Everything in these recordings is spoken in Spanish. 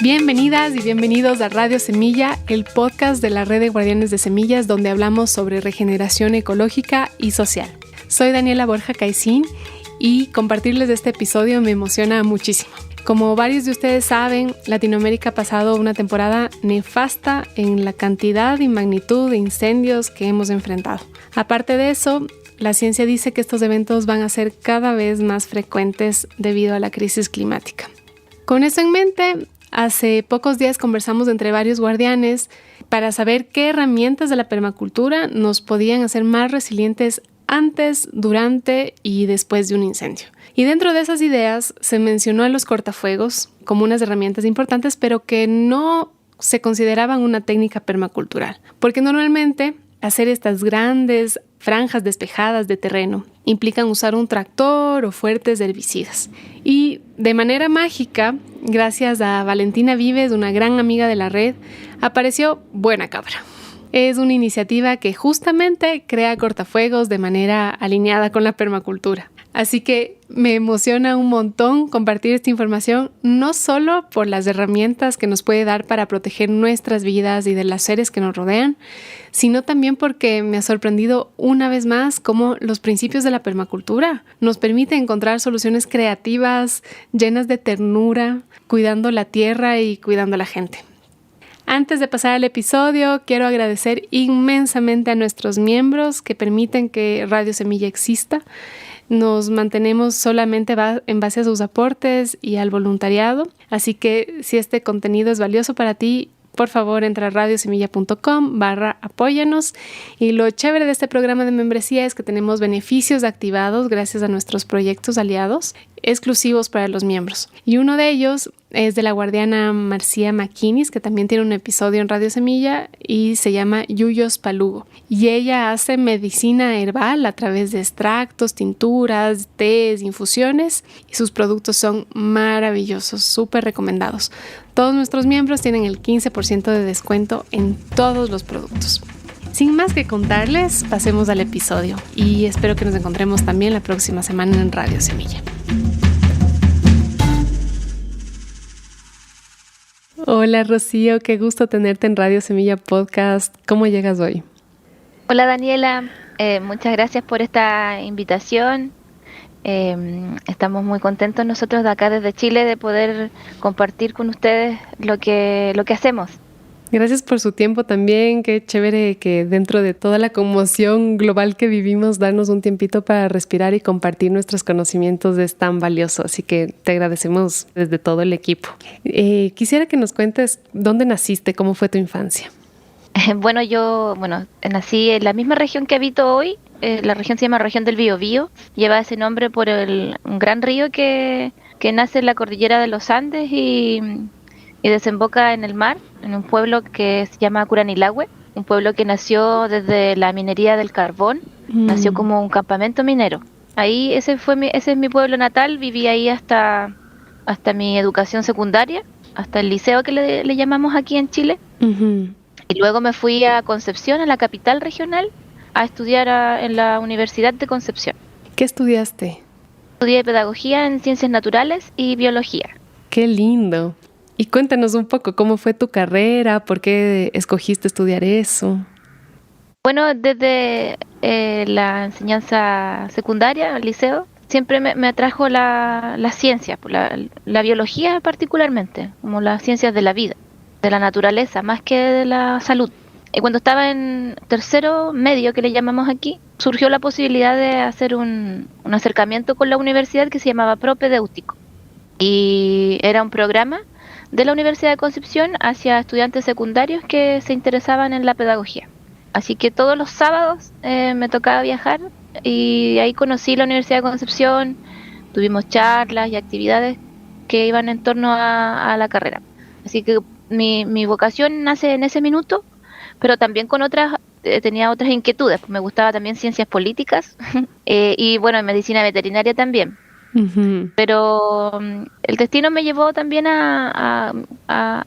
Bienvenidas y bienvenidos a Radio Semilla, el podcast de la Red de Guardianes de Semillas, donde hablamos sobre regeneración ecológica y social. Soy Daniela Borja Caicín y compartirles este episodio me emociona muchísimo. Como varios de ustedes saben, Latinoamérica ha pasado una temporada nefasta en la cantidad y magnitud de incendios que hemos enfrentado. Aparte de eso, la ciencia dice que estos eventos van a ser cada vez más frecuentes debido a la crisis climática. Con eso en mente, hace pocos días conversamos entre varios guardianes para saber qué herramientas de la permacultura nos podían hacer más resilientes antes, durante y después de un incendio. Y dentro de esas ideas se mencionó a los cortafuegos como unas herramientas importantes, pero que no se consideraban una técnica permacultural, porque normalmente hacer estas grandes franjas despejadas de terreno implican usar un tractor o fuertes herbicidas. Y de manera mágica, gracias a Valentina Vives, una gran amiga de la red, apareció Buena Cabra. Es una iniciativa que justamente crea cortafuegos de manera alineada con la permacultura. Así que me emociona un montón compartir esta información, no solo por las herramientas que nos puede dar para proteger nuestras vidas y de los seres que nos rodean, sino también porque me ha sorprendido una vez más cómo los principios de la permacultura nos permiten encontrar soluciones creativas, llenas de ternura, cuidando la tierra y cuidando a la gente. Antes de pasar al episodio, quiero agradecer inmensamente a nuestros miembros que permiten que Radio Semilla exista. Nos mantenemos solamente en base a sus aportes y al voluntariado, así que si este contenido es valioso para ti, por favor entra a radiosemilla.com/apóyanos. Y lo chévere de este programa de membresía es que tenemos beneficios activados gracias a nuestros proyectos aliados exclusivos para los miembros. Y uno de ellos es de la guardiana Marcia Maquinis, que también tiene un episodio en Radio Semilla y se llama Yuyos Palugo. Y ella hace medicina herbal a través de extractos, tinturas, tés, infusiones, y sus productos son maravillosos, súper recomendados. Todos nuestros miembros tienen el 15% de descuento en todos los productos. Sin más que contarles, pasemos al episodio y espero que nos encontremos también la próxima semana en Radio Semilla. Hola Rocío, qué gusto tenerte en Radio Semilla Podcast. ¿Cómo llegas hoy? Hola Daniela, muchas gracias por esta invitación. Estamos muy contentos nosotros de acá desde Chile de poder compartir con ustedes lo que hacemos. Gracias por su tiempo también. Qué chévere que dentro de toda la conmoción global que vivimos, darnos un tiempito para respirar y compartir nuestros conocimientos es tan valioso. Así que te agradecemos desde todo el equipo. Quisiera que nos cuentes dónde naciste, cómo fue tu infancia. Bueno, yo nací en la misma región que habito hoy. La región se llama Región del Biobío. Lleva ese nombre por un gran río que nace en la cordillera de los Andes y desemboca en el mar, en un pueblo que se llama Curanilahue, un pueblo que nació desde la minería del carbón, nació como un campamento minero. Ahí ese es mi pueblo natal, viví ahí hasta mi educación secundaria, hasta el liceo que le llamamos aquí en Chile. Uh-huh. Y luego me fui a Concepción, a la capital regional, a estudiar en la Universidad de Concepción. ¿Qué estudiaste? Estudié pedagogía en ciencias naturales y biología. ¡Qué lindo! Y cuéntanos un poco, ¿cómo fue tu carrera? ¿Por qué escogiste estudiar eso? Bueno, desde la enseñanza secundaria, el liceo, siempre me atrajo la ciencia, la biología particularmente, como las ciencias de la vida, de la naturaleza, más que de la salud. Y cuando estaba en tercero medio, que le llamamos aquí, surgió la posibilidad de hacer un acercamiento con la universidad que se llamaba Propedéutico. Y era un programa de la Universidad de Concepción hacia estudiantes secundarios que se interesaban en la pedagogía. Así que todos los sábados me tocaba viajar y ahí conocí la Universidad de Concepción, tuvimos charlas y actividades que iban en torno a la carrera. Así que mi vocación nace en ese minuto, pero también con tenía otras inquietudes. Me gustaba también ciencias políticas y bueno, medicina veterinaria también. Uh-huh. Pero el destino me llevó también a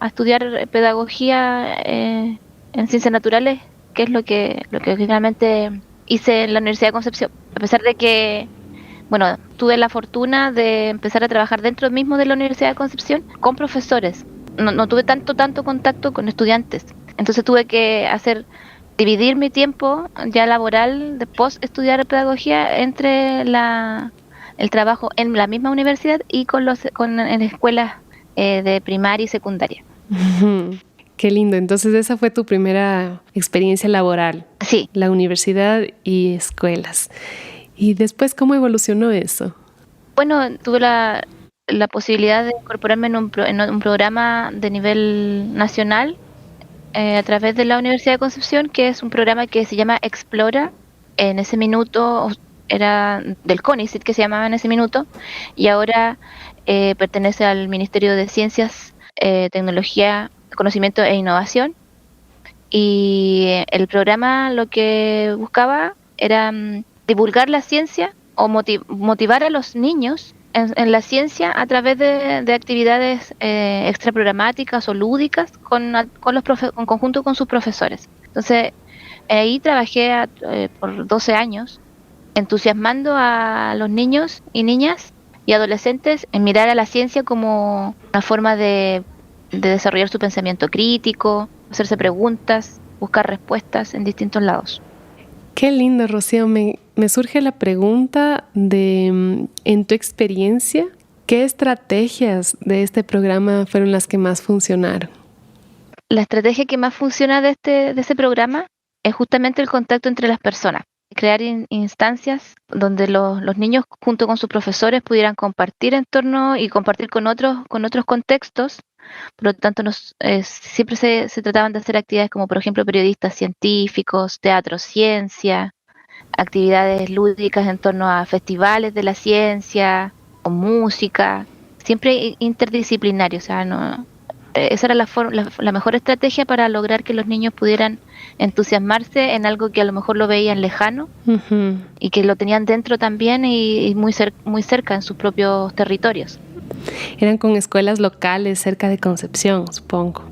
estudiar pedagogía en ciencias naturales, que es lo que finalmente hice en la Universidad de Concepción. A pesar de que, tuve la fortuna de empezar a trabajar dentro mismo de la Universidad de Concepción con profesores no tuve tanto contacto con estudiantes. Entonces tuve que dividir mi tiempo ya laboral de post estudiar pedagogía entre el trabajo en la misma universidad y en escuelas de primaria y secundaria. Qué lindo. Entonces esa fue tu primera experiencia laboral. Sí. La universidad y escuelas. ¿Y después cómo evolucionó eso? Bueno, tuve la posibilidad de incorporarme en un programa de nivel nacional a través de la Universidad de Concepción, que es un programa que se llama Explora. En ese minuto era del CONICET, que se llamaba en ese minuto, y ahora pertenece al Ministerio de Ciencias, Tecnología, Conocimiento e Innovación. Y el programa lo que buscaba era divulgar la ciencia o motivar a los niños en la ciencia a través de actividades extraprogramáticas o lúdicas en conjunto con sus profesores. Entonces, ahí trabajé por 12 años entusiasmando a los niños y niñas y adolescentes en mirar a la ciencia como una forma de desarrollar su pensamiento crítico, hacerse preguntas, buscar respuestas en distintos lados. Qué lindo, Rocío. Me surge la pregunta de, en tu experiencia, ¿qué estrategias de este programa fueron las que más funcionaron? La estrategia que más funciona de ese programa es justamente el contacto entre las personas. Crear instancias donde los niños junto con sus profesores pudieran compartir y compartir con otros contextos. Por lo tanto, siempre se trataban de hacer actividades como, por ejemplo, periodistas científicos, teatro, ciencia, actividades lúdicas en torno a festivales de la ciencia o música, siempre interdisciplinario. O sea, esa era la mejor estrategia para lograr que los niños pudieran entusiasmarse en algo que a lo mejor lo veían lejano y que lo tenían dentro también y muy cerca en sus propios territorios. Eran con escuelas locales cerca de Concepción, supongo.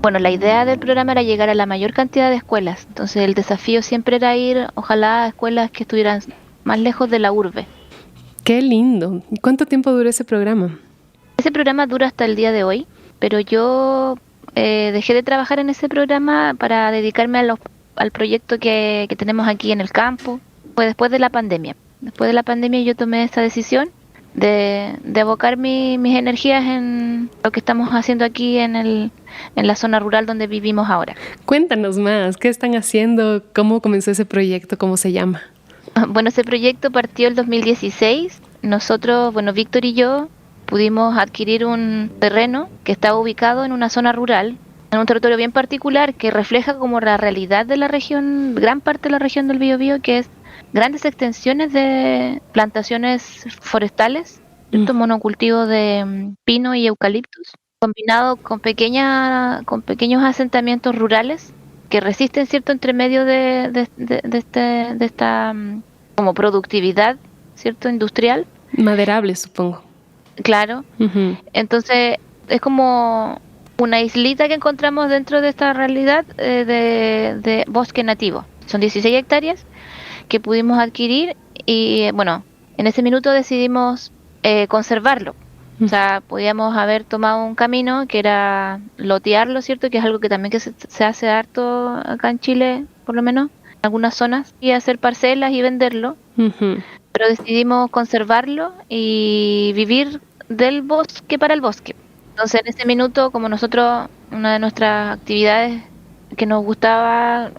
Bueno, la idea del programa era llegar a la mayor cantidad de escuelas. Entonces el desafío siempre era ir, ojalá, a escuelas que estuvieran más lejos de la urbe. ¡Qué lindo! ¿Y cuánto tiempo duró ese programa? Ese programa dura hasta el día de hoy, pero yo dejé de trabajar en ese programa para dedicarme al proyecto que tenemos aquí en el campo. Fue después de la pandemia. Después de la pandemia yo tomé esa decisión de abocar mis energías en lo que estamos haciendo aquí en la zona rural donde vivimos ahora. Cuéntanos más, ¿qué están haciendo? ¿Cómo comenzó ese proyecto? ¿Cómo se llama? Bueno, ese proyecto partió el 2016. Nosotros, Víctor y yo, pudimos adquirir un terreno que estaba ubicado en una zona rural, en un territorio bien particular que refleja como la realidad de la región, gran parte de la región del Biobío, que es grandes extensiones de plantaciones forestales, monocultivos de pino y eucaliptus, combinado con pequeños asentamientos rurales que resisten cierto entremedio de esta como productividad, cierto, industrial. Maderable, supongo. Claro. Entonces es como una islita que encontramos dentro de esta realidad de bosque nativo. Son 16 hectáreas que pudimos adquirir y en ese minuto decidimos conservarlo. O sea, podíamos haber tomado un camino que era lotearlo, ¿cierto? Que es algo que también que se hace harto acá en Chile, por lo menos, en algunas zonas, y hacer parcelas y venderlo. Pero decidimos conservarlo y vivir del bosque para el bosque. Entonces, en ese minuto, como nosotros, una de nuestras actividades que nos gusta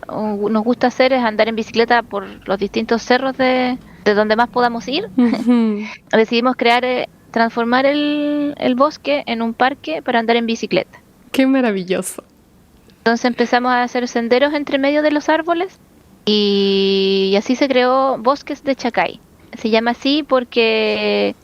hacer es andar en bicicleta por los distintos cerros de donde más podamos ir. Decidimos transformar el bosque en un parque para andar en bicicleta. ¡Qué maravilloso! Entonces empezamos a hacer senderos entre medio de los árboles y así se creó Bosques de Chacay. Se llama así porque,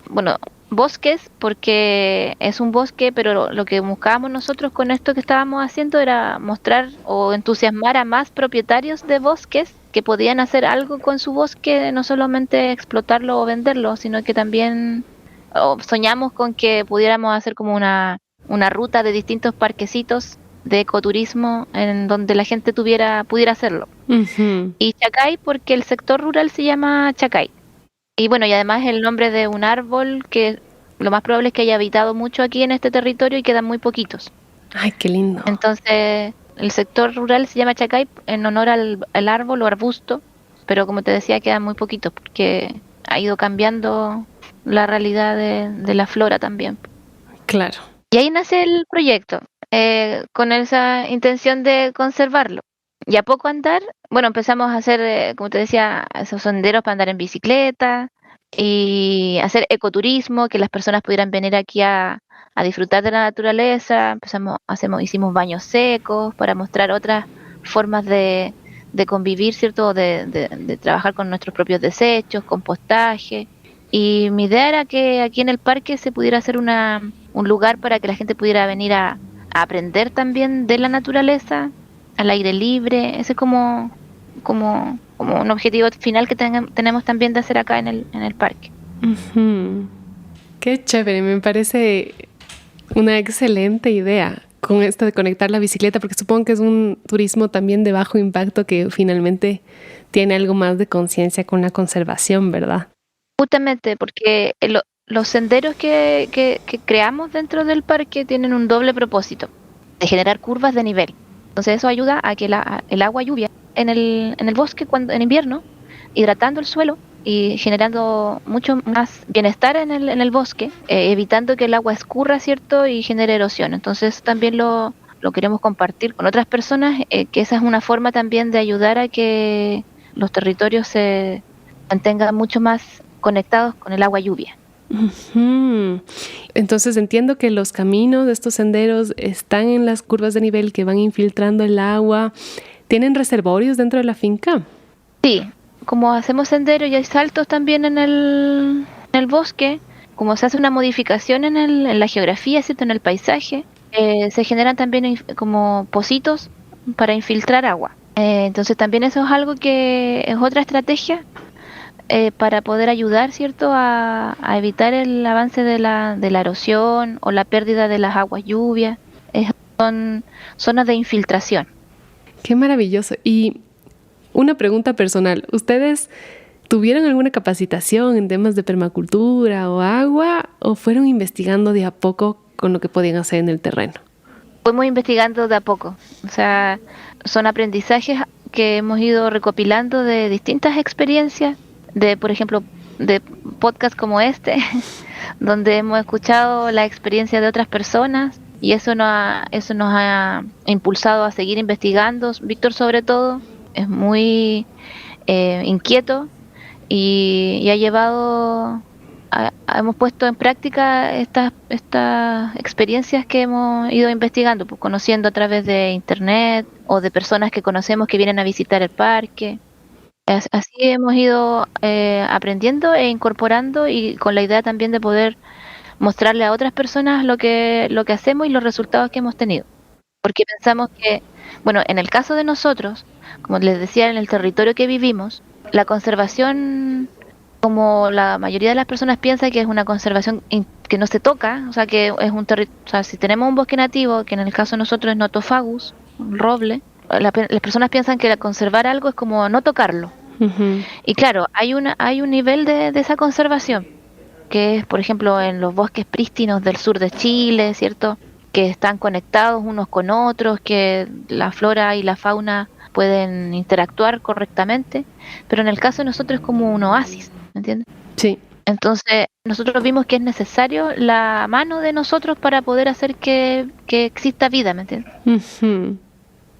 bosques porque es un bosque, pero lo que buscábamos nosotros con esto que estábamos haciendo era mostrar o entusiasmar a más propietarios de bosques que podían hacer algo con su bosque, no solamente explotarlo o venderlo, sino que también soñamos con que pudiéramos hacer como una ruta de distintos parquecitos de ecoturismo en donde la gente pudiera hacerlo. Y Chacay porque el sector rural se llama Chacay. Y y además el nombre de un árbol que lo más probable es que haya habitado mucho aquí en este territorio y quedan muy poquitos. Ay, qué lindo. Entonces, el sector rural se llama Chacay en honor al árbol o arbusto, pero como te decía, queda muy poquito porque ha ido cambiando la realidad de la flora también. Claro. Y ahí nace el proyecto, con esa intención de conservarlo. Y a poco andar, bueno, empezamos a hacer, como te decía, esos senderos para andar en bicicleta y hacer ecoturismo, que las personas pudieran venir aquí a disfrutar de la naturaleza. Hicimos baños secos para mostrar otras formas de convivir, ¿cierto? De trabajar con nuestros propios desechos, compostaje. Y mi idea era que aquí en el parque se pudiera hacer un lugar para que la gente pudiera venir a aprender también de la naturaleza, al aire libre. Ese es como un objetivo final que tenemos también de hacer acá en el parque. Uh-huh. Qué chévere, me parece una excelente idea con esto de conectar la bicicleta, porque supongo que es un turismo también de bajo impacto que finalmente tiene algo más de conciencia con la conservación, ¿verdad? Justamente porque los senderos que creamos dentro del parque tienen un doble propósito, de generar curvas de nivel. Entonces eso ayuda a que el agua lluvia en el bosque en invierno, hidratando el suelo y generando mucho más bienestar en el bosque, evitando que el agua escurra, ¿cierto? Y genere erosión. Entonces también lo queremos compartir con otras personas, que esa es una forma también de ayudar a que los territorios se mantengan mucho más conectados con el agua lluvia. Uh-huh. Entonces entiendo que los caminos de estos senderos están en las curvas de nivel que van infiltrando el agua. ¿Tienen reservorios dentro de la finca? Sí, como hacemos senderos y hay saltos también en el bosque, como se hace una modificación en la geografía, ¿cierto? En el paisaje, se generan también como pocitos para infiltrar agua. Entonces también eso es algo que es otra estrategia, para poder ayudar, ¿cierto? A evitar el avance de la erosión o la pérdida de las aguas lluvias. Son zonas de infiltración. Qué maravilloso. Y una pregunta personal. ¿Ustedes tuvieron alguna capacitación en temas de permacultura o agua o fueron investigando de a poco con lo que podían hacer en el terreno? Fuimos investigando de a poco. O sea, son aprendizajes que hemos ido recopilando de distintas experiencias, por ejemplo, de podcasts como este, donde hemos escuchado la experiencia de otras personas y eso nos ha impulsado a seguir investigando. Víctor, sobre todo, es muy inquieto y ha llevado, hemos puesto en práctica estas experiencias que hemos ido investigando, pues, conociendo a través de internet o de personas que conocemos que vienen a visitar el parque. Así hemos ido aprendiendo e incorporando y con la idea también de poder mostrarle a otras personas lo que hacemos y los resultados que hemos tenido. Porque pensamos que, bueno, en el caso de nosotros, como les decía, en el territorio que vivimos, la conservación, como la mayoría de las personas piensa que es una conservación que no se toca, o sea, que es o sea, si tenemos un bosque nativo, que en el caso de nosotros es Nothofagus, un roble, las personas piensan que conservar algo es como no tocarlo. Uh-huh. Y claro, hay un nivel de esa conservación, que es, por ejemplo, en los bosques prístinos del sur de Chile, ¿cierto? Que están conectados unos con otros, que la flora y la fauna pueden interactuar correctamente, pero en el caso de nosotros es como un oasis, ¿me entiendes? Sí. Entonces, nosotros vimos que es necesario la mano de nosotros para poder hacer que exista vida, ¿me entiendes? Uh-huh.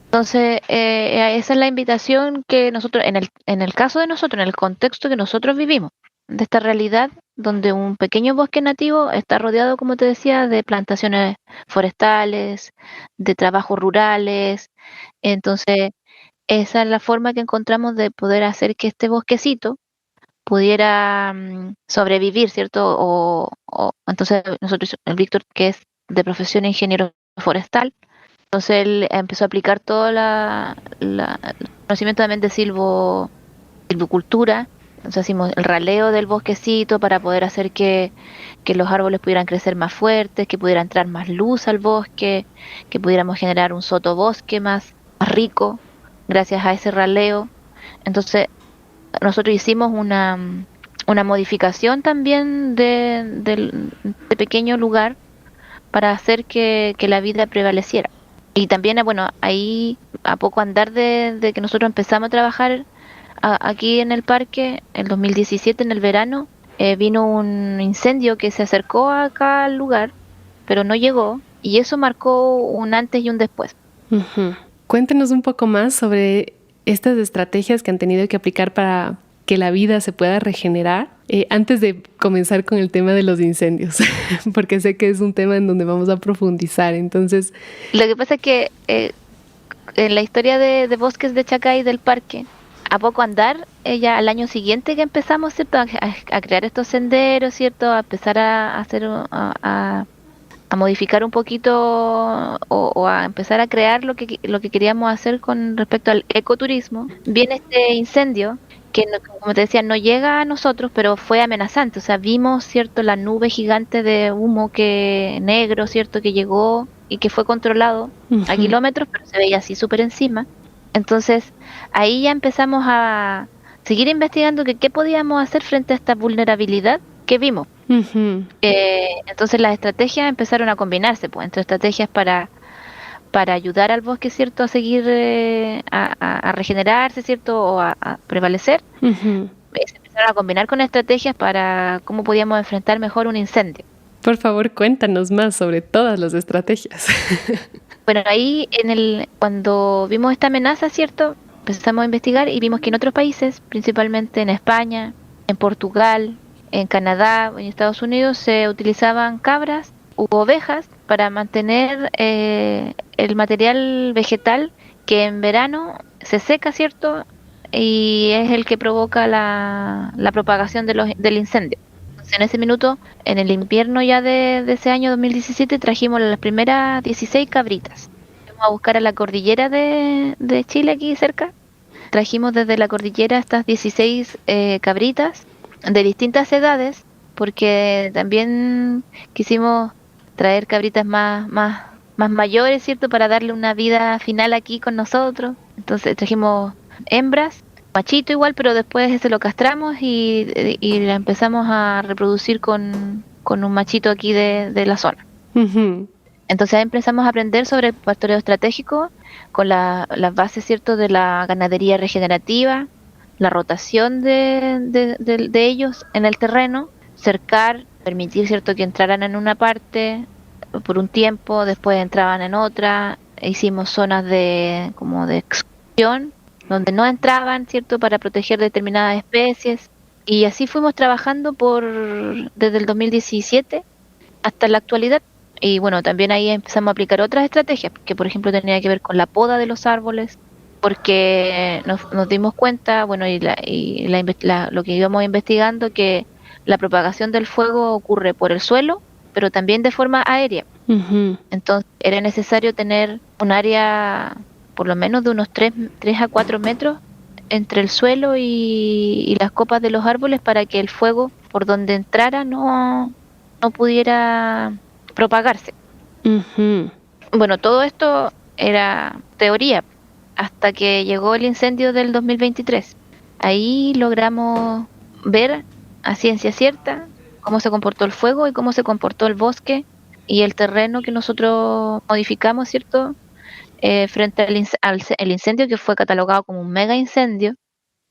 Entonces, esa es la invitación que nosotros, en el caso de nosotros, en el contexto que nosotros vivimos, de esta realidad donde un pequeño bosque nativo está rodeado, como te decía, de plantaciones forestales, de trabajos rurales. Entonces, esa es la forma que encontramos de poder hacer que este bosquecito pudiera sobrevivir, ¿cierto? Entonces, nosotros, el Víctor, que es de profesión ingeniero forestal, entonces él empezó a aplicar todo el conocimiento también de silvicultura. Entonces hicimos el raleo del bosquecito para poder hacer que los árboles pudieran crecer más fuertes, que pudiera entrar más luz al bosque, que pudiéramos generar un sotobosque más rico gracias a ese raleo. Entonces nosotros hicimos una modificación también de pequeño lugar para hacer que la vida prevaleciera. Y también, bueno, ahí a poco andar de que nosotros empezamos a trabajar aquí en el parque, en 2017, en el verano, vino un incendio que se acercó acá al lugar, pero no llegó, y eso marcó un antes y un después. Uh-huh. Cuéntenos un poco más sobre estas estrategias que han tenido que aplicar para que la vida se pueda regenerar, antes de comenzar con el tema de los incendios, porque sé que es un tema en donde vamos a profundizar. Entonces, lo que pasa es que en la historia de Bosques de Chacay del parque, a poco andar, ya al año siguiente que empezamos, ¿cierto? A crear estos senderos, ¿cierto? A empezar a hacer, a modificar un poquito o a empezar a crear lo que queríamos hacer con respecto al ecoturismo. Viene este incendio que, como te decía, no llega a nosotros, pero fue amenazante. O sea, vimos, ¿cierto?, la nube gigante de humo negro, ¿cierto?, que llegó y que fue controlado a kilómetros, pero se veía así súper encima. Entonces, ahí ya empezamos a seguir investigando qué podíamos hacer frente a esta vulnerabilidad que vimos. Entonces las estrategias empezaron a combinarse, pues, entre estrategias para ayudar al bosque, ¿cierto?, a seguir a regenerarse, ¿cierto?, o a prevalecer. Se empezaron a combinar con estrategias para cómo podíamos enfrentar mejor un incendio. Por favor, cuéntanos más sobre todas las estrategias. Bueno, ahí cuando vimos esta amenaza, ¿cierto?, empezamos a investigar y vimos que en otros países, principalmente en España, en Portugal, en Canadá, en Estados Unidos, se utilizaban cabras u ovejas para mantener el material vegetal que en verano se seca, ¿cierto?, y es el que provoca la propagación del incendio. Entonces, en ese minuto, en el invierno ya de ese año 2017, trajimos las primeras 16 cabritas. Fuimos a buscar a la cordillera de Chile, aquí cerca. Trajimos desde la cordillera estas 16 cabritas de distintas edades, porque también quisimos traer cabritas más mayores, ¿cierto?, para darle una vida final aquí con nosotros. Entonces trajimos hembras, machito igual, pero después se lo castramos y la empezamos a reproducir con un machito aquí de la zona. Entonces ahí empezamos a aprender sobre el pastoreo estratégico con las bases, ¿cierto?, de la ganadería regenerativa, la rotación de ellos en el terreno, cercar, permitir, ¿cierto?, que entraran en una parte por un tiempo, después entraban en otra. Hicimos zonas como de exclusión donde no entraban, ¿cierto?, para proteger determinadas especies, y así fuimos trabajando desde el 2017 hasta la actualidad. Y bueno, también ahí empezamos a aplicar otras estrategias, que por ejemplo tenía que ver con la poda de los árboles, porque nos dimos cuenta, bueno, lo que íbamos investigando, que la propagación del fuego ocurre por el suelo, pero también de forma aérea. Entonces era necesario tener un área por lo menos de unos 3 a 4 metros entre el suelo y las copas de los árboles para que el fuego por donde entrara no pudiera propagarse. Bueno, todo esto era teoría hasta que llegó el incendio del 2023. Ahí logramos ver a ciencia cierta cómo se comportó el fuego y cómo se comportó el bosque y el terreno que nosotros modificamos, ¿cierto?, frente al incendio, que fue catalogado como un mega incendio.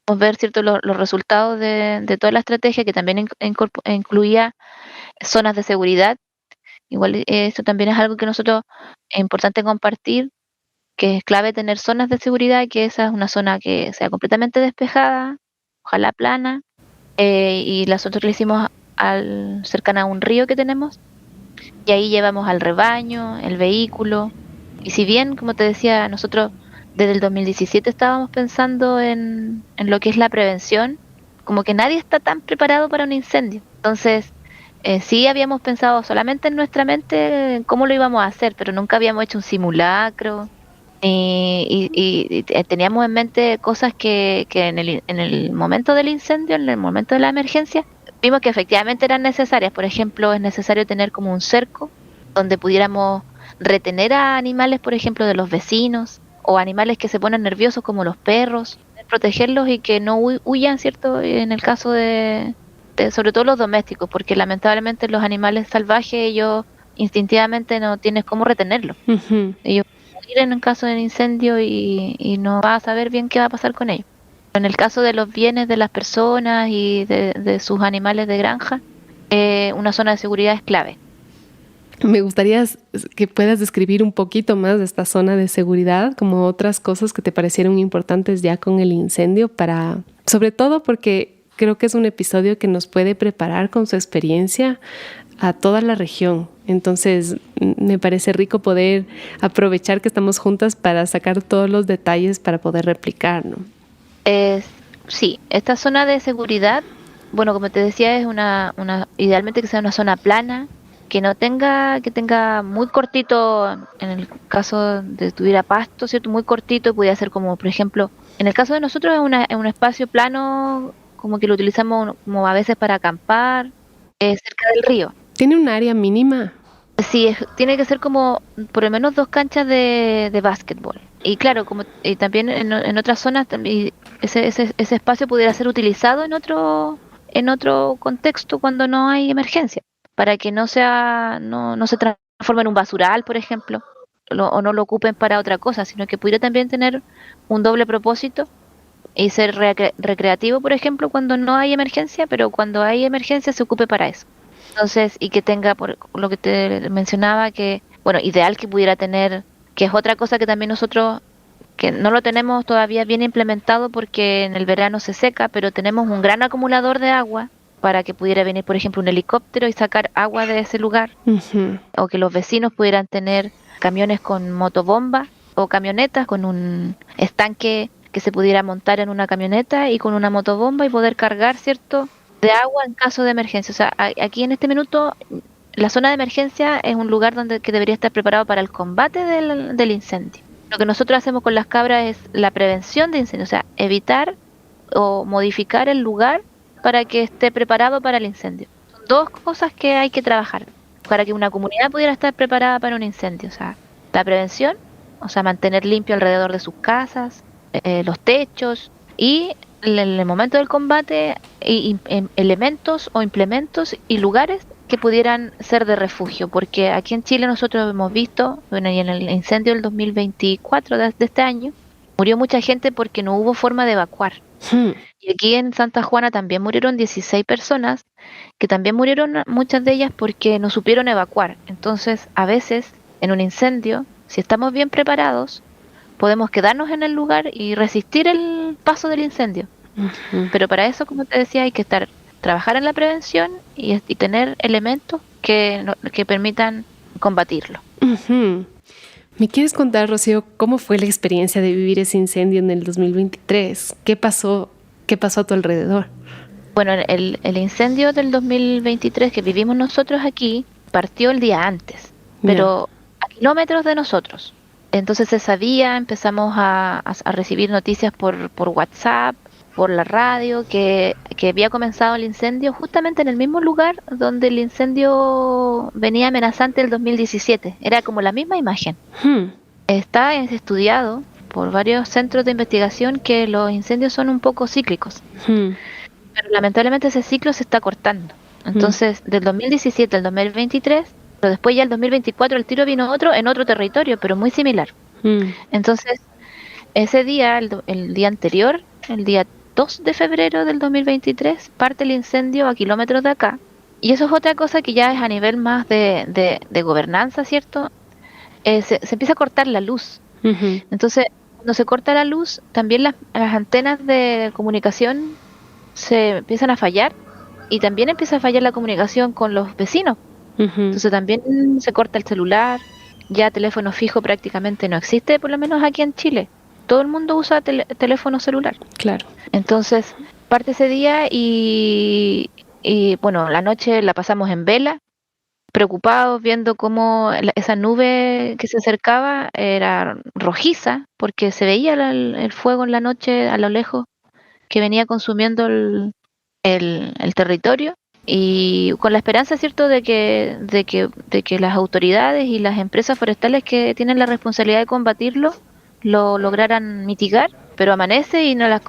Podemos ver, ¿cierto?, los resultados de toda la estrategia, que también incluía zonas de seguridad. Igual esto también es algo que nosotros es importante compartir, que es clave tener zonas de seguridad, que esa es una zona que sea completamente despejada, ojalá plana, y nosotros le hicimos cercana a un río que tenemos, y ahí llevamos al rebaño, el vehículo. Y si bien, como te decía, nosotros desde el 2017 estábamos pensando en lo que es la prevención, como que nadie está tan preparado para un incendio. Entonces, sí habíamos pensado solamente en nuestra mente en cómo lo íbamos a hacer, pero nunca habíamos hecho un simulacro. Y teníamos en mente cosas que en el momento del incendio, en el momento de la emergencia, vimos que efectivamente eran necesarias. Por ejemplo, es necesario tener como un cerco donde pudiéramos retener a animales, por ejemplo, de los vecinos, o animales que se ponen nerviosos como los perros, protegerlos y que no huyan, ¿cierto?, en el caso de sobre todo los domésticos, porque lamentablemente los animales salvajes, ellos instintivamente no tienes cómo retenerlo. Ellos morir en un caso de incendio y no vas a saber bien qué va a pasar con ellos. En el caso de los bienes de las personas y de sus animales de granja, una zona de seguridad es clave. Me gustaría que puedas describir un poquito más de esta zona de seguridad, como otras cosas que te parecieron importantes ya con el incendio, sobre todo porque creo que es un episodio que nos puede preparar con su experiencia a toda la región. Entonces, me parece rico poder aprovechar que estamos juntas para sacar todos los detalles para poder replicar, ¿no? Sí, esta zona de seguridad, bueno, como te decía, es idealmente que sea una zona plana, que tenga muy cortito, en el caso de tuviera pasto, ¿cierto? Muy cortito, podría ser como, por ejemplo, en el caso de nosotros es un espacio plano, como que lo utilizamos como a veces para acampar, cerca del río. ¿Tiene un área mínima? Sí, tiene que ser como por lo menos 2 canchas de básquetbol. Y claro, y también en otras zonas ese espacio pudiera ser utilizado en otro contexto cuando no hay emergencia, para que no se transforme en un basural, por ejemplo, o no lo ocupen para otra cosa, sino que pudiera también tener un doble propósito y ser recreativo, por ejemplo, cuando no hay emergencia, pero cuando hay emergencia se ocupe para eso. Entonces, y que tenga, por lo que te mencionaba, que, bueno, ideal que pudiera tener, que es otra cosa que también nosotros, que no lo tenemos todavía bien implementado porque en el verano se seca, pero tenemos un gran acumulador de agua para que pudiera venir, por ejemplo, un helicóptero y sacar agua de ese lugar, o que los vecinos pudieran tener camiones con motobomba o camionetas con un estanque que se pudiera montar en una camioneta y con una motobomba y poder cargar, ¿cierto?, de agua en caso de emergencia. O sea, aquí en este minuto la zona de emergencia es un lugar que debería estar preparado para el combate del incendio. Lo que nosotros hacemos con las cabras es la prevención de incendios, o sea, evitar o modificar el lugar para que esté preparado para el incendio. Son 2 cosas que hay que trabajar para que una comunidad pudiera estar preparada para un incendio. O sea, la prevención, o sea, mantener limpio alrededor de sus casas, los techos, y en el momento del combate elementos o implementos y lugares que pudieran ser de refugio, porque aquí en Chile nosotros hemos visto, bueno, y en el incendio del 2024 de este año, murió mucha gente porque no hubo forma de evacuar. Y aquí en Santa Juana también murieron 16 personas, que también murieron muchas de ellas porque no supieron evacuar. Entonces, a veces, en un incendio, si estamos bien preparados, podemos quedarnos en el lugar y resistir el paso del incendio. Pero para eso, como te decía, hay que trabajar en la prevención y tener elementos que permitan combatirlo. ¿Me quieres contar, Rocío, cómo fue la experiencia de vivir ese incendio en el 2023? ¿Qué pasó a tu alrededor? Bueno, el incendio del 2023 que vivimos nosotros aquí partió el día antes, pero a kilómetros de nosotros. Entonces se sabía, empezamos a recibir noticias por WhatsApp, por la radio, que había comenzado el incendio justamente en el mismo lugar donde el incendio venía amenazante el 2017. Era como la misma imagen. Está estudiado por varios centros de investigación que los incendios son un poco cíclicos. Pero lamentablemente ese ciclo se está cortando. Entonces, del 2017 al 2023, pero después ya el 2024 el tiro vino en otro territorio, pero muy similar. Entonces, ese día, el día anterior, el día 2 de febrero del 2023, parte el incendio a kilómetros de acá. Y eso es otra cosa que ya es a nivel más de gobernanza, ¿cierto? Se empieza a cortar la luz. Entonces, cuando se corta la luz, también las antenas de comunicación se empiezan a fallar y también empieza a fallar la comunicación con los vecinos. Entonces también se corta el celular, ya teléfono fijo prácticamente no existe, por lo menos aquí en Chile. Todo el mundo usa teléfono celular. Claro. Entonces parte ese día y bueno, la noche la pasamos en vela, preocupados viendo cómo esa nube que se acercaba era rojiza, porque se veía el fuego en la noche a lo lejos que venía consumiendo el territorio, y con la esperanza, cierto, de que las autoridades y las empresas forestales que tienen la responsabilidad de combatirlo lo lograran mitigar, pero amanece y la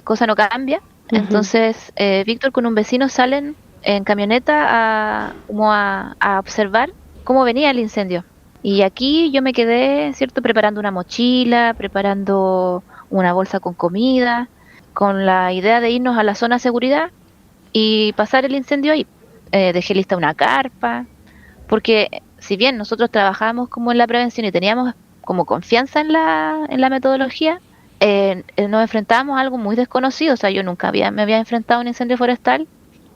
cosa no cambia. Entonces Víctor con un vecino salen en camioneta a observar cómo venía el incendio. Y aquí yo me quedé, ¿cierto? Preparando una mochila, preparando una bolsa con comida, con la idea de irnos a la zona de seguridad y pasar el incendio ahí. Dejé lista una carpa, porque si bien nosotros trabajábamos como en la prevención y teníamos como confianza en la metodología, nos enfrentábamos a algo muy desconocido. O sea, yo nunca me había enfrentado a un incendio forestal.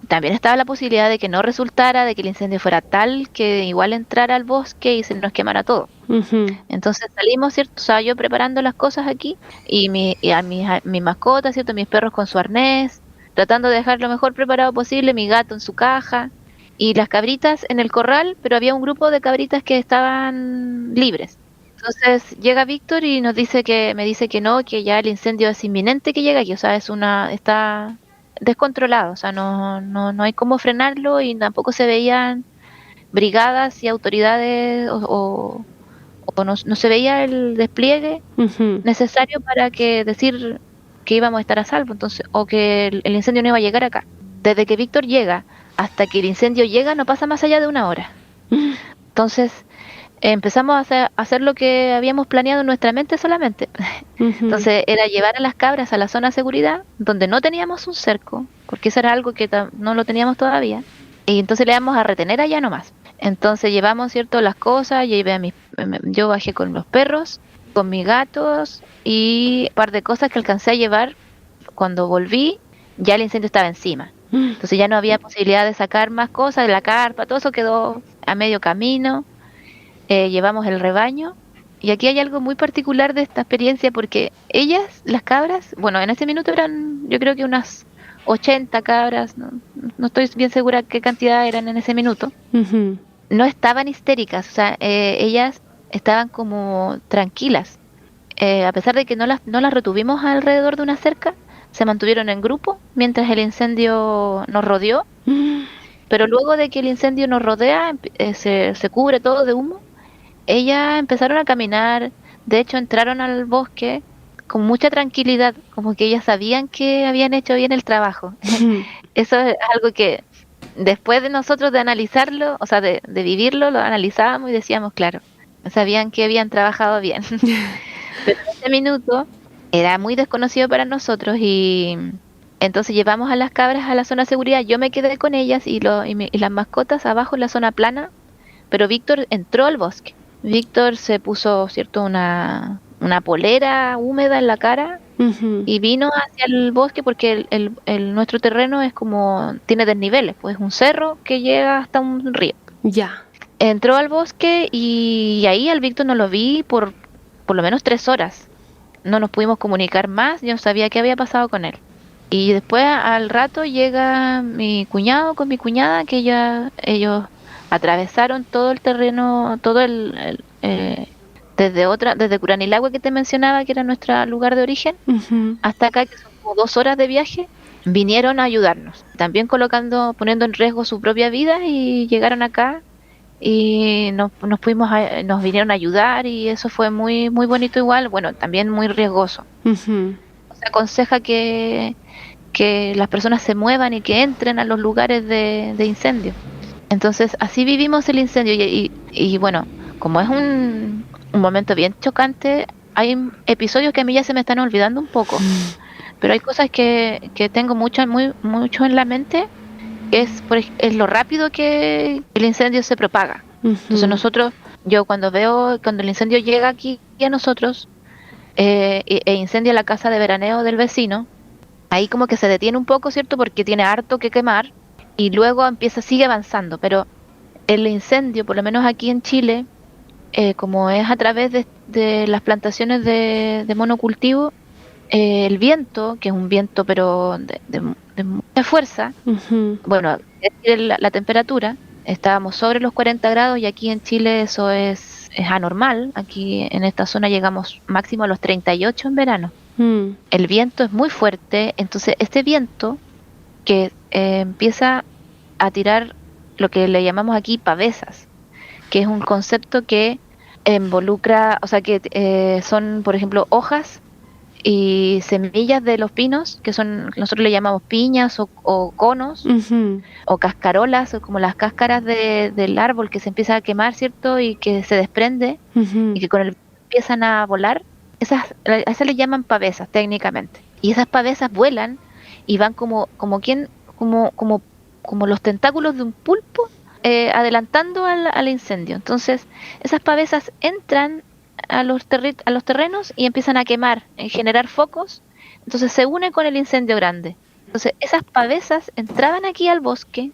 También estaba la posibilidad de que no resultara, de que el incendio fuera tal que igual entrara al bosque y se nos quemara todo. Ujú. Entonces salimos, ¿cierto? O sea, yo preparando las cosas aquí y a mis mascotas, ¿cierto? Mis perros con su arnés, tratando de dejar lo mejor preparado posible, mi gato en su caja y las cabritas en el corral, pero había un grupo de cabritas que estaban libres. Entonces llega Víctor y me dice que no, que ya el incendio es inminente que llega aquí, o sea, está descontrolado, o sea, no hay cómo frenarlo y tampoco se veían brigadas y autoridades o no se veía el despliegue Ujú. necesario para que decir que íbamos a estar a salvo, entonces, o que el incendio no iba a llegar acá. Desde que Víctor llega hasta que el incendio llega no pasa más allá de una hora. Entonces empezamos a hacer lo que habíamos planeado en nuestra mente solamente. Ujú. Entonces era llevar a las cabras a la zona de seguridad, donde no teníamos un cerco, porque eso era algo que no lo teníamos todavía, y entonces le íbamos a retener allá nomás. Entonces llevamos, ¿cierto?, las cosas, yo bajé con los perros, con mis gatos y un par de cosas que alcancé a llevar. Cuando volví, ya el incendio estaba encima. Entonces ya no había posibilidad de sacar más cosas de la carpa, todo eso quedó a medio camino. Llevamos el rebaño. Y aquí hay algo muy particular de esta experiencia porque ellas, las cabras, bueno, en ese minuto eran yo creo que unas 80 cabras, no estoy bien segura qué cantidad eran en ese minuto, Ujú. no estaban histéricas, o sea, ellas estaban como tranquilas. A pesar de que no las retuvimos alrededor de una cerca, se mantuvieron en grupo mientras el incendio nos rodeó, pero luego de que el incendio nos rodea, se cubre todo de humo, ellas empezaron a caminar, de hecho entraron al bosque con mucha tranquilidad, como que ellas sabían que habían hecho bien el trabajo. Eso es algo que después de nosotros de analizarlo, o sea, de vivirlo, lo analizábamos y decíamos, claro, sabían que habían trabajado bien. Pero en ese minuto era muy desconocido para nosotros y entonces llevamos a las cabras a la zona de seguridad. Yo me quedé con ellas y las mascotas abajo en la zona plana, pero Víctor entró al bosque. Víctor se puso, ¿cierto?, una polera húmeda en la cara Ujú. y vino hacia el bosque porque nuestro terreno tiene desniveles, pues es un cerro que llega hasta un río. Ya. Entró al bosque y ahí al Víctor no lo vi por lo menos 3 horas. No nos pudimos comunicar más, yo no sabía qué había pasado con él. Y después al rato llega mi cuñado con mi cuñada, que ellos atravesaron todo el terreno, desde Curanilagua que te mencionaba, que era nuestro lugar de origen, Ujú. hasta acá, que son como 2 horas de viaje, vinieron a ayudarnos, también poniendo en riesgo su propia vida y llegaron acá y nos vinieron a ayudar y eso fue muy, muy bonito igual, bueno, también muy riesgoso. Ujú. Se aconseja que las personas se muevan y que entren a los lugares de incendio. Entonces, así vivimos el incendio y bueno, como es un momento bien chocante, hay episodios que a mí ya se me están olvidando un poco, pero hay cosas que tengo mucho en la mente, que es lo rápido que el incendio se propaga. Entonces Ujú. yo cuando el incendio llega aquí a nosotros, e incendia la casa de veraneo del vecino, ahí como que se detiene un poco, ¿cierto? Porque tiene harto que quemar y luego sigue avanzando, pero el incendio, por lo menos aquí en Chile, como es a través de las plantaciones de monocultivo, el viento, que es un viento pero de mucha fuerza, Ujú. bueno, es decir, la temperatura, estábamos sobre los 40 grados y aquí en Chile eso es anormal, aquí en esta zona llegamos máximo a los 38 en verano. Mm. El viento es muy fuerte, entonces este viento que empieza a tirar lo que le llamamos aquí pavesas, que es un concepto que involucra, o sea, que son, por ejemplo, hojas y semillas de los pinos, que son, nosotros le llamamos piñas o conos, Ujú, o cascarolas, o como las cáscaras del árbol que se empieza a quemar, ¿cierto? Y que se desprende, y ujú, que con el empiezan a volar. A esas le llaman pavesas técnicamente. Y esas pavesas vuelan y van como los tentáculos de un pulpo, adelantando al incendio. Entonces, esas pavesas entran a los terrenos y empiezan a quemar, generar focos. Entonces se une con el incendio grande. Entonces, esas pavesas entraban aquí al bosque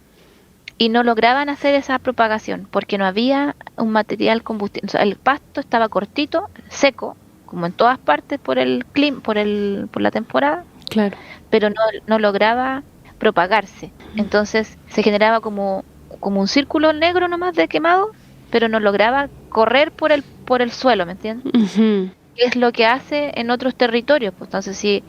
y no lograban hacer esa propagación porque no había un material combustible. O sea, el pasto estaba cortito, seco, como en todas partes por el clima, por la temporada, claro. pero no lograba propagarse. Entonces se generaba como un círculo negro nomás de quemado, pero no lograba correr por el suelo, ¿me entiendes? Ujú, ¿Qué es lo que hace en otros territorios? Pues entonces, si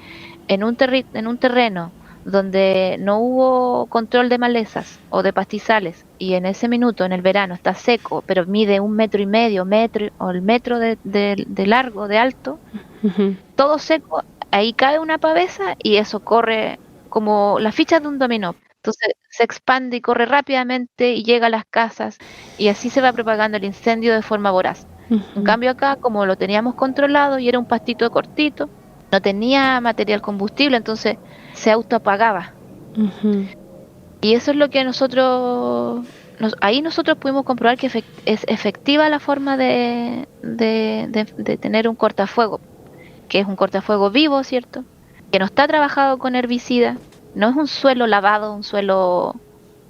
en un terreno donde no hubo control de malezas o de pastizales y en ese minuto, en el verano, está seco, pero mide 1,5 metros, metro o el metro de largo, de alto, ujú, todo seco, ahí cae una pavesa y eso corre como las fichas de un dominó. Entonces se expande y corre rápidamente y llega a las casas y así se va propagando el incendio de forma voraz. En ujú, cambio acá, como lo teníamos controlado y era un pastito cortito, no tenía material combustible, entonces se autoapagaba. ujú. Y eso es lo que ahí nosotros pudimos comprobar que es efectiva la forma de tener un cortafuego, que es un cortafuego vivo, ¿cierto? Que no está trabajado con herbicida, no es un suelo lavado, un suelo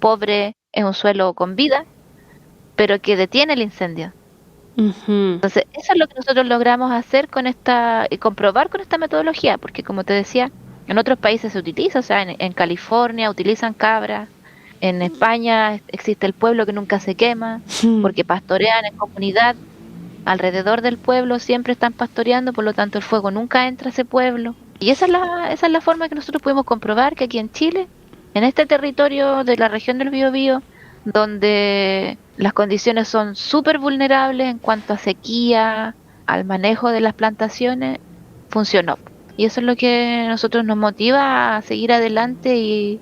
pobre, es un suelo con vida, pero que detiene el incendio. Ujú. Entonces, eso es lo que nosotros logramos hacer y comprobar con esta metodología, porque como te decía, en otros países se utiliza, o sea, en California utilizan cabras, en España existe el pueblo que nunca se quema, Mm. porque pastorean en comunidad, alrededor del pueblo siempre están pastoreando, por lo tanto el fuego nunca entra a ese pueblo. Y esa es la forma que nosotros pudimos comprobar que aquí en Chile, en este territorio de la región del Biobío, donde las condiciones son súper vulnerables en cuanto a sequía, al manejo de las plantaciones, funcionó. Y eso es lo que nosotros nos motiva a seguir adelante y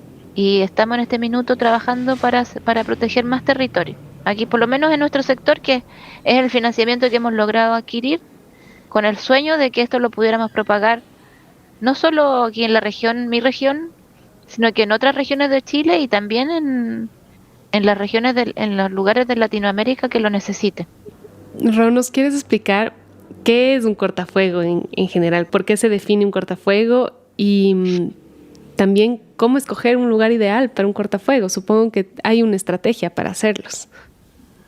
estamos en este minuto trabajando para proteger más territorio. Aquí, por lo menos en nuestro sector, que es el financiamiento que hemos logrado adquirir con el sueño de que esto lo pudiéramos propagar no solo aquí en la región, mi región, sino que en otras regiones de Chile y también en las regiones, en los lugares de Latinoamérica que lo necesiten. Ron, ¿nos quieres explicar qué es un cortafuego en general? ¿Por qué se define un cortafuego? Y también cómo escoger un lugar ideal para un cortafuego. Supongo que hay una estrategia para hacerlos.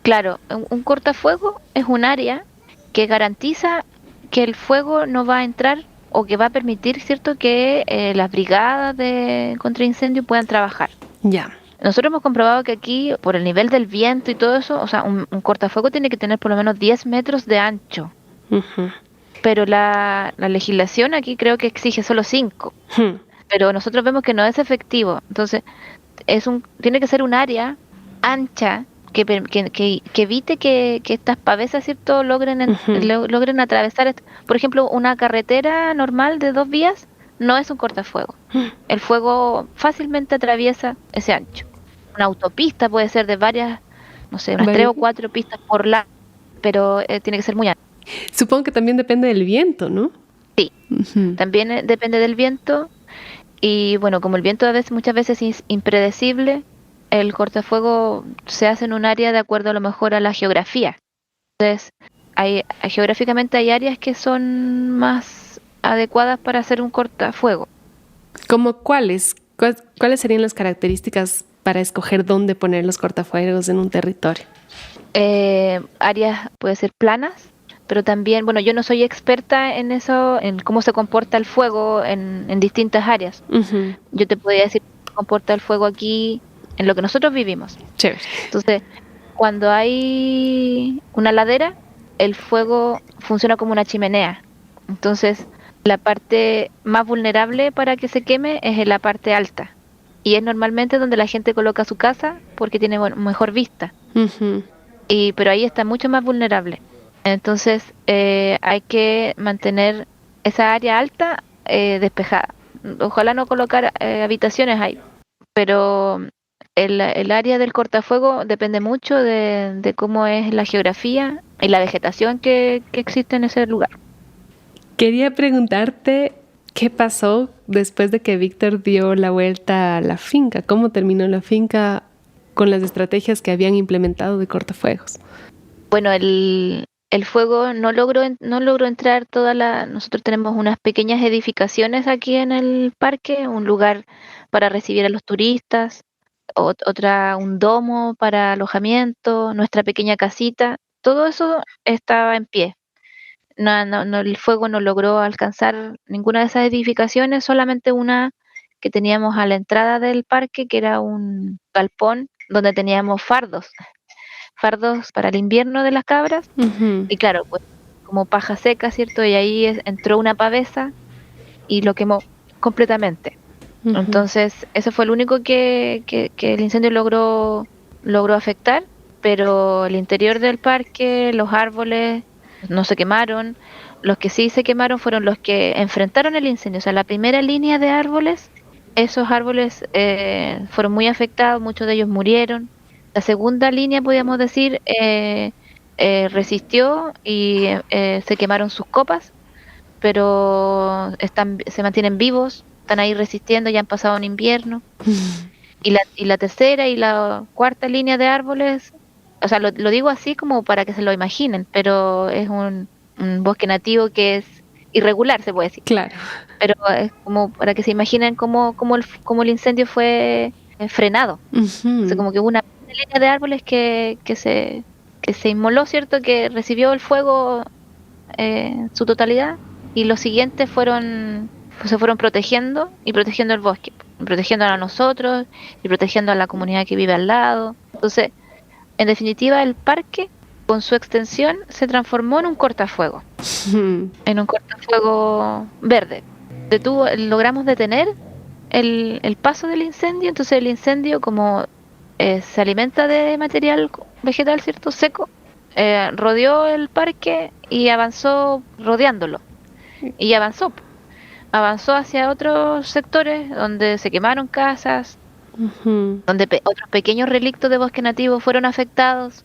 Claro, un cortafuego es un área que garantiza que el fuego no va a entrar o que va a permitir, ¿cierto?, que las brigadas de contraincendio puedan trabajar. Ya. Nosotros hemos comprobado que aquí, por el nivel del viento y todo eso, o sea, un cortafuego tiene que tener por lo menos 10 metros de ancho, Ujú. pero la legislación aquí creo que exige solo 5, Hmm. pero nosotros vemos que no es efectivo. Entonces, tiene que ser un área ancha que evite que estas pavesas, ¿cierto?, Ujú. logren atravesar. Por ejemplo, una carretera normal de 2 vías no es un cortafuego. El fuego fácilmente atraviesa ese ancho. Una autopista puede ser de varias, no sé, unas 3 o 4 pistas por lado, pero tiene que ser muy ancho. Supongo que también depende del viento, ¿no? Sí, Ujú. también depende del viento. Y bueno, como el viento muchas veces es impredecible, el cortafuego se hace en un área de acuerdo a lo mejor a la geografía. Entonces, geográficamente hay áreas que son más adecuadas para hacer un cortafuego. ¿Cómo cuáles? ¿Cuáles serían las características para escoger dónde poner los cortafuegos en un territorio? Áreas puede ser planas, pero también, bueno, yo no soy experta en eso, en cómo se comporta el fuego en distintas áreas. Ujú. Yo te podría decir cómo se comporta el fuego aquí en lo que nosotros vivimos. Chévere. Entonces, cuando hay una ladera, el fuego funciona como una chimenea. Entonces, la parte más vulnerable para que se queme es en la parte alta. Y es normalmente donde la gente coloca su casa porque tiene mejor vista. Ujú. Pero ahí está mucho más vulnerable. Entonces, hay que mantener esa área alta despejada. Ojalá no colocar habitaciones ahí, pero el área del cortafuego depende mucho de cómo es la geografía y la vegetación que existe en ese lugar. Quería preguntarte qué pasó después de que Víctor dio la vuelta a la finca. ¿Cómo terminó la finca con las estrategias que habían implementado de cortafuegos? Bueno, el fuego no logró entrar Nosotros tenemos unas pequeñas edificaciones aquí en el parque, un lugar para recibir a los turistas, un domo para alojamiento, nuestra pequeña casita. Todo eso estaba en pie. El fuego no logró alcanzar ninguna de esas edificaciones, solamente una que teníamos a la entrada del parque, que era un galpón donde teníamos fardos para el invierno de las cabras. Uh-huh. Y claro, pues como paja seca, ¿cierto? Y ahí entró una pavesa y lo quemó completamente. Uh-huh. Entonces, eso fue lo único que el incendio logró afectar, pero el interior del parque, los árboles no se quemaron. Los que sí se quemaron fueron los que enfrentaron el incendio. O sea, la primera línea de árboles, esos árboles fueron muy afectados, muchos de ellos murieron. La segunda línea, podríamos decir, resistió y se quemaron sus copas, pero se mantienen vivos, están ahí resistiendo, ya han pasado un invierno. Y la tercera y la cuarta línea de árboles, o sea, lo digo así como para que se lo imaginen, pero es un bosque nativo que es irregular, se puede decir. Claro. Pero es como para que se imaginen cómo el incendio fue frenado. Uh-huh. O sea, como que hubo una línea de árboles que se inmoló, ¿cierto? Que recibió el fuego en su totalidad, y los siguientes se fueron protegiendo y protegiendo el bosque, protegiendo a nosotros y protegiendo a la comunidad que vive al lado. Entonces, en definitiva, el parque, con su extensión, se transformó en un cortafuego verde. Logramos detener el paso del incendio. Entonces el incendio, como se alimenta de material vegetal, ¿cierto? Seco, rodeó el parque y avanzó rodeándolo. Y avanzó hacia otros sectores donde se quemaron casas, uh-huh, donde otros pequeños relictos de bosque nativo fueron afectados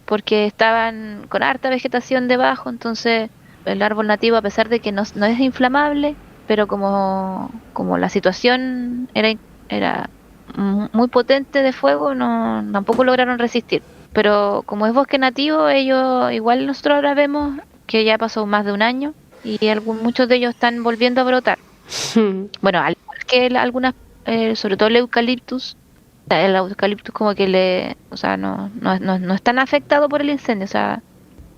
porque estaban con harta vegetación debajo. Entonces el árbol nativo, a pesar de que no es inflamable, pero como la situación era muy potente de fuego, tampoco lograron resistir. Pero como es bosque nativo, ellos, igual nosotros ahora vemos que ya pasó más de un año y muchos de ellos están volviendo a brotar. uh-huh. Bueno, al igual que algunas, sobre todo el eucaliptus como que o sea, no es tan afectado por el incendio, o sea,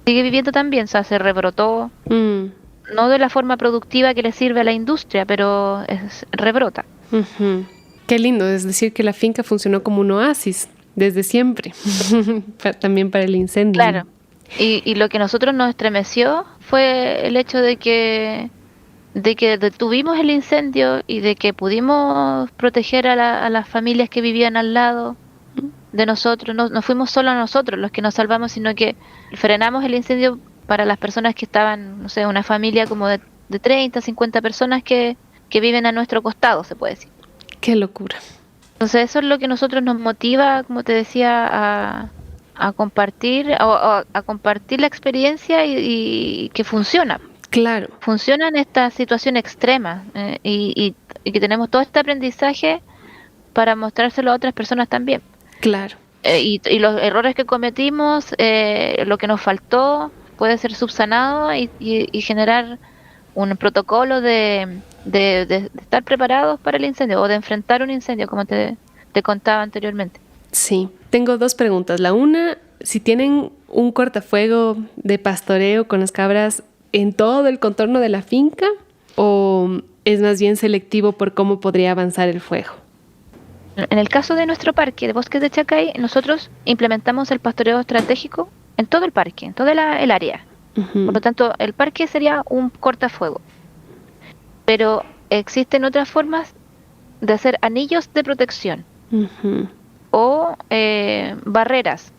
sigue viviendo también, o sea, se rebrotó, no de la forma productiva que le sirve a la industria, pero rebrota. Uh-huh. Qué lindo, es decir, que la finca funcionó como un oasis desde siempre, también para el incendio. Claro, y lo que a nosotros nos estremeció fue el hecho de que detuvimos el incendio y de que pudimos proteger a las familias que vivían al lado de nosotros. No fuimos solo nosotros los que nos salvamos, sino que frenamos el incendio para las personas que estaban, no sé, una familia como de 30, 50 personas que viven a nuestro costado, se puede decir. Qué locura. Entonces eso es lo que a nosotros nos motiva, como te decía, a compartir la experiencia y que funciona. Claro. Funciona en esta situación extrema, y que tenemos todo este aprendizaje para mostrárselo a otras personas también. Claro. Y los errores que cometimos, lo que nos faltó, puede ser subsanado y generar un protocolo de estar preparados para el incendio o de enfrentar un incendio, como te contaba anteriormente. Sí. Tengo dos preguntas. La una, si tienen un cortafuego de pastoreo con las cabras en todo el contorno de la finca, o es más bien selectivo por cómo podría avanzar el fuego. En el caso de nuestro parque de bosques de Chacay, nosotros implementamos el pastoreo estratégico en todo el parque, en toda el área. Uh-huh. Por lo tanto, el parque sería un cortafuego. Pero existen otras formas de hacer anillos de protección, uh-huh, o barreras.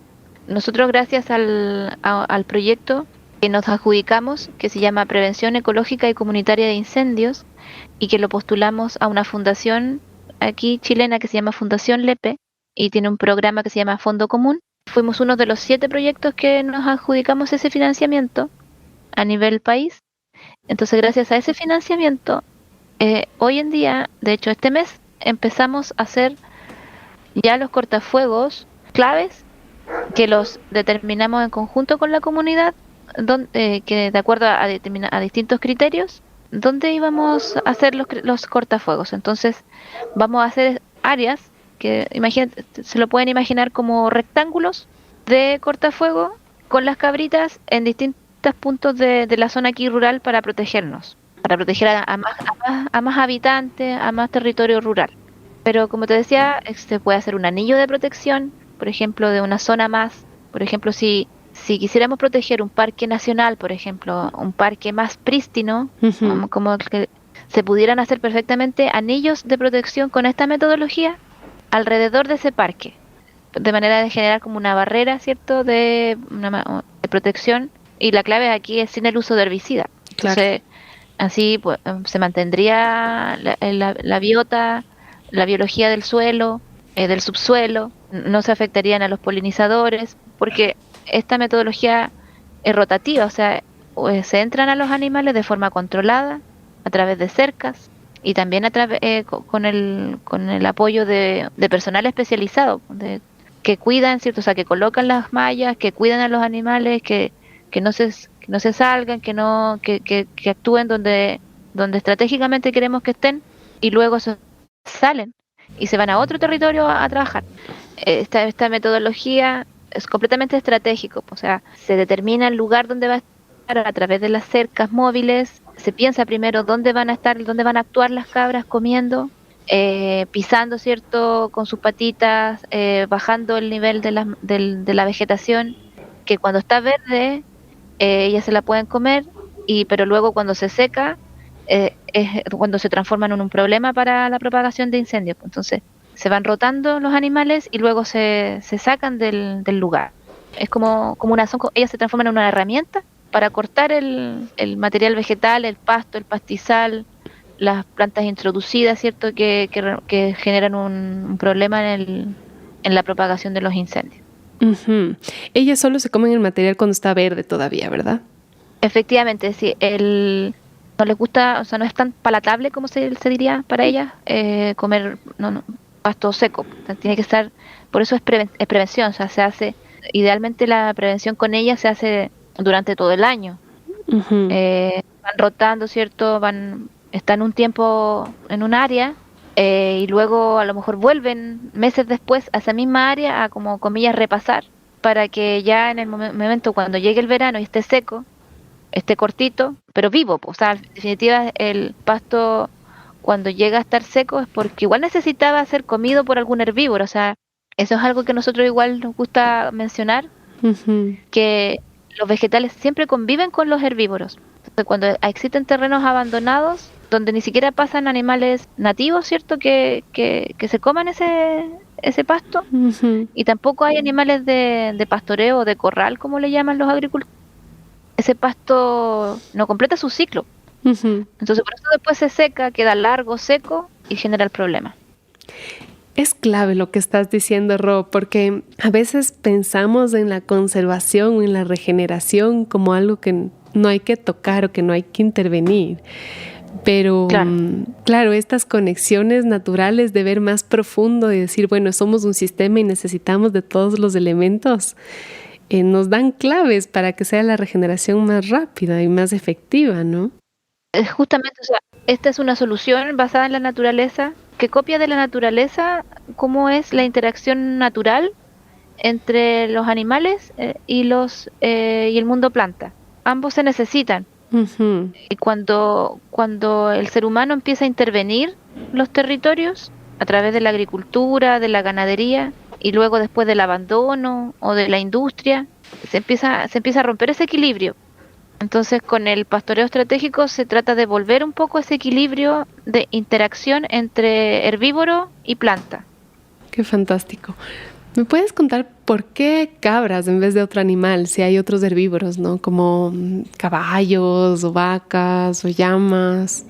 Nosotros, gracias al proyecto que nos adjudicamos, que se llama Prevención Ecológica y Comunitaria de Incendios, y que lo postulamos a una fundación aquí chilena que se llama Fundación Lepe, y tiene un programa que se llama Fondo Común. Fuimos uno de los 7 proyectos que nos adjudicamos ese financiamiento a nivel país. Entonces, gracias a ese financiamiento, hoy en día, de hecho este mes, empezamos a hacer ya los cortafuegos claves que los determinamos en conjunto con la comunidad, que de acuerdo a distintos criterios, dónde íbamos a hacer los cortafuegos. Entonces vamos a hacer áreas que se lo pueden imaginar como rectángulos de cortafuego con las cabritas en distintos puntos de la zona aquí rural para protegernos, para proteger a más habitantes, a más territorio rural. Pero como te decía, se puede hacer un anillo de protección, por ejemplo, de una zona más. Por ejemplo, si quisiéramos proteger un parque nacional, por ejemplo, un parque más prístino, como el que se pudieran hacer perfectamente anillos de protección con esta metodología alrededor de ese parque, de manera de generar como una barrera, ¿cierto?, de protección. Y la clave aquí es sin el uso de herbicida. Entonces, así pues, se mantendría la biota, la biología del suelo, del subsuelo, no se afectarían a los polinizadores, porque esta metodología es rotativa, o sea, se entran a los animales de forma controlada, a través de cercas, y también con el apoyo de personal especializado, que cuidan, ¿cierto? O sea, que colocan las mallas, que cuidan a los animales, que no se salgan, que actúen donde estratégicamente queremos que estén, y luego salen y se van a otro territorio a trabajar. Esta metodología es completamente estratégico, o sea, se determina el lugar donde va a estar a través de las cercas móviles, se piensa primero dónde van a estar, dónde van a actuar las cabras comiendo, pisando, ¿cierto?, con sus patitas, bajando el nivel de la vegetación, que cuando está verde ellas se la pueden comer, pero luego cuando se seca es cuando se transforman en un problema para la propagación de incendios. Entonces se van rotando los animales y luego se sacan del lugar. Es como ellas se transforman en una herramienta para cortar el material vegetal, el pasto, el pastizal, las plantas introducidas, ¿cierto?, que generan un problema en la propagación de los incendios. Uh-huh. Ellas solo se comen el material cuando está verde todavía, ¿verdad? Efectivamente, sí. No les gusta, o sea, no es tan palatable como se diría para ellas comer pasto seco. O sea, tiene que estar, por eso es prevención, o sea, se hace, idealmente la prevención con ellas se hace durante todo el año. Uh-huh. Van rotando, ¿cierto? Están un tiempo en un área y luego a lo mejor vuelven meses después a esa misma área a, como comillas, repasar, para que ya en el momento cuando llegue el verano y esté seco, esté cortito, pero vivo. O sea, en definitiva, el pasto cuando llega a estar seco es porque igual necesitaba ser comido por algún herbívoro. O sea, eso es algo que nosotros igual nos gusta mencionar, uh-huh, que los vegetales siempre conviven con los herbívoros. Entonces, cuando existen terrenos abandonados, donde ni siquiera pasan animales nativos, ¿cierto?, que se coman ese pasto, uh-huh, y tampoco hay animales de pastoreo o de corral, como le llaman los agricultores, ese pasto no completa su ciclo. Uh-huh. Entonces, por eso después se seca, queda largo, seco y genera el problema. Es clave lo que estás diciendo, Ro, porque a veces pensamos en la conservación o en la regeneración como algo que no hay que tocar o que no hay que intervenir. Pero, claro, estas conexiones naturales de ver más profundo y decir, bueno, somos un sistema y necesitamos de todos los elementos, nos dan claves para que sea la regeneración más rápida y más efectiva, ¿no? Justamente, o sea, esta es una solución basada en la naturaleza, que copia de la naturaleza cómo es la interacción natural entre los animales y el mundo planta. Ambos se necesitan. Uh-huh. Y cuando el ser humano empieza a intervenir los territorios a través de la agricultura, de la ganadería y luego después del abandono o de la industria, se empieza a romper ese equilibrio. Entonces, con el pastoreo estratégico se trata de volver un poco ese equilibrio de interacción entre herbívoro y planta. Qué fantástico. ¿Me puedes contar por qué cabras en vez de otro animal? Si hay otros herbívoros, ¿no? Como caballos o vacas o llamas.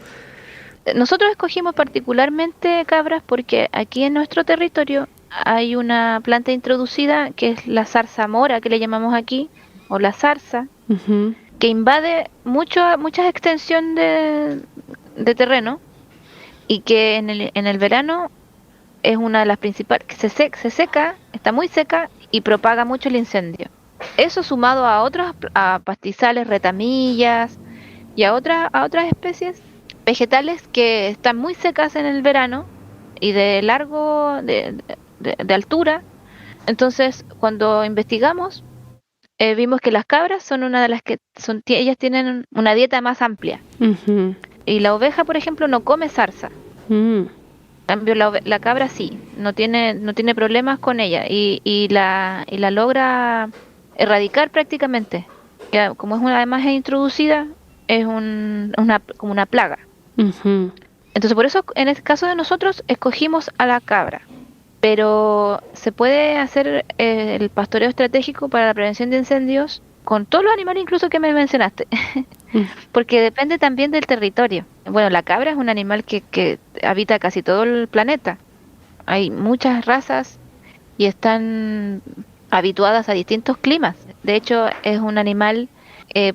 Nosotros escogimos particularmente cabras porque aquí en nuestro territorio hay una planta introducida que es la zarzamora, que le llamamos aquí, o la zarza, Ujú. que invade mucha extensión de terreno y que en el verano es una de las principales, que se seca, está muy seca y propaga mucho el incendio. Eso sumado a pastizales, retamillas y a otras especies vegetales que están muy secas en el verano y de de altura. Entonces, cuando investigamos, vimos que las cabras son una de las que ellas tienen una dieta más amplia. Ujú. Y la oveja, por ejemplo, no come zarza. Mm. En cambio, la cabra sí, no tiene problemas con ella y la logra erradicar prácticamente. Ya, como además es introducida, es como una plaga. Ujú. Entonces, por eso, en el caso de nosotros, escogimos a la cabra. Pero se puede hacer el pastoreo estratégico para la prevención de incendios con todos los animales incluso que me mencionaste, Mm. porque depende también del territorio. Bueno, la cabra es un animal que habita casi todo el planeta. Hay muchas razas y están habituadas a distintos climas. De hecho, es un animal,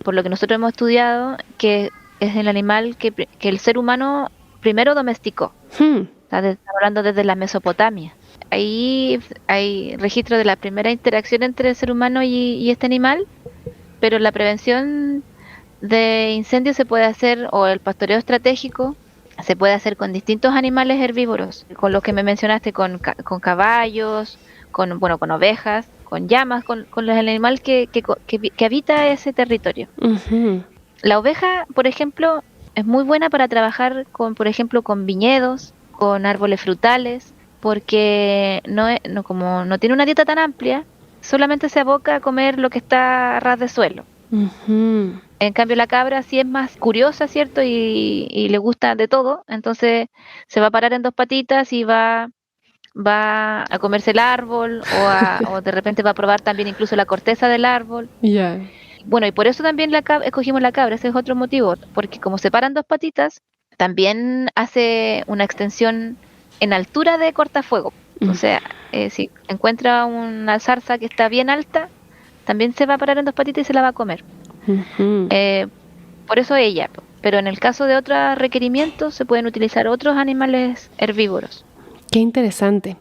por lo que nosotros hemos estudiado, que es el animal que el ser humano primero domesticó. Mm. Estamos hablando desde la Mesopotamia. Ahí hay registro de la primera interacción entre el ser humano y este animal, pero la prevención de incendios se puede hacer, o el pastoreo estratégico, se puede hacer con distintos animales herbívoros, con los que me mencionaste, con caballos, con ovejas, con llamas, con el animal que habita ese territorio. Ujú. La oveja, por ejemplo, es muy buena para trabajar por ejemplo, con viñedos, con árboles frutales, porque como no tiene una dieta tan amplia, solamente se aboca a comer lo que está a ras de suelo. Ujú. En cambio, la cabra sí es más curiosa, ¿cierto? Y le gusta de todo, entonces se va a parar en dos patitas y va a comerse el árbol o de repente va a probar también incluso la corteza del árbol. Ya. Bueno, y por eso también escogimos la cabra, ese es otro motivo, porque como se paran dos patitas, también hace una extensión en altura de cortafuego. O Mm. sea, si encuentra una zarza que está bien alta, también se va a parar en dos patitas y se la va a comer. Ujú. Eh, por eso ella, pero en el caso de otros requerimientos se pueden utilizar otros animales herbívoros. Qué interesante.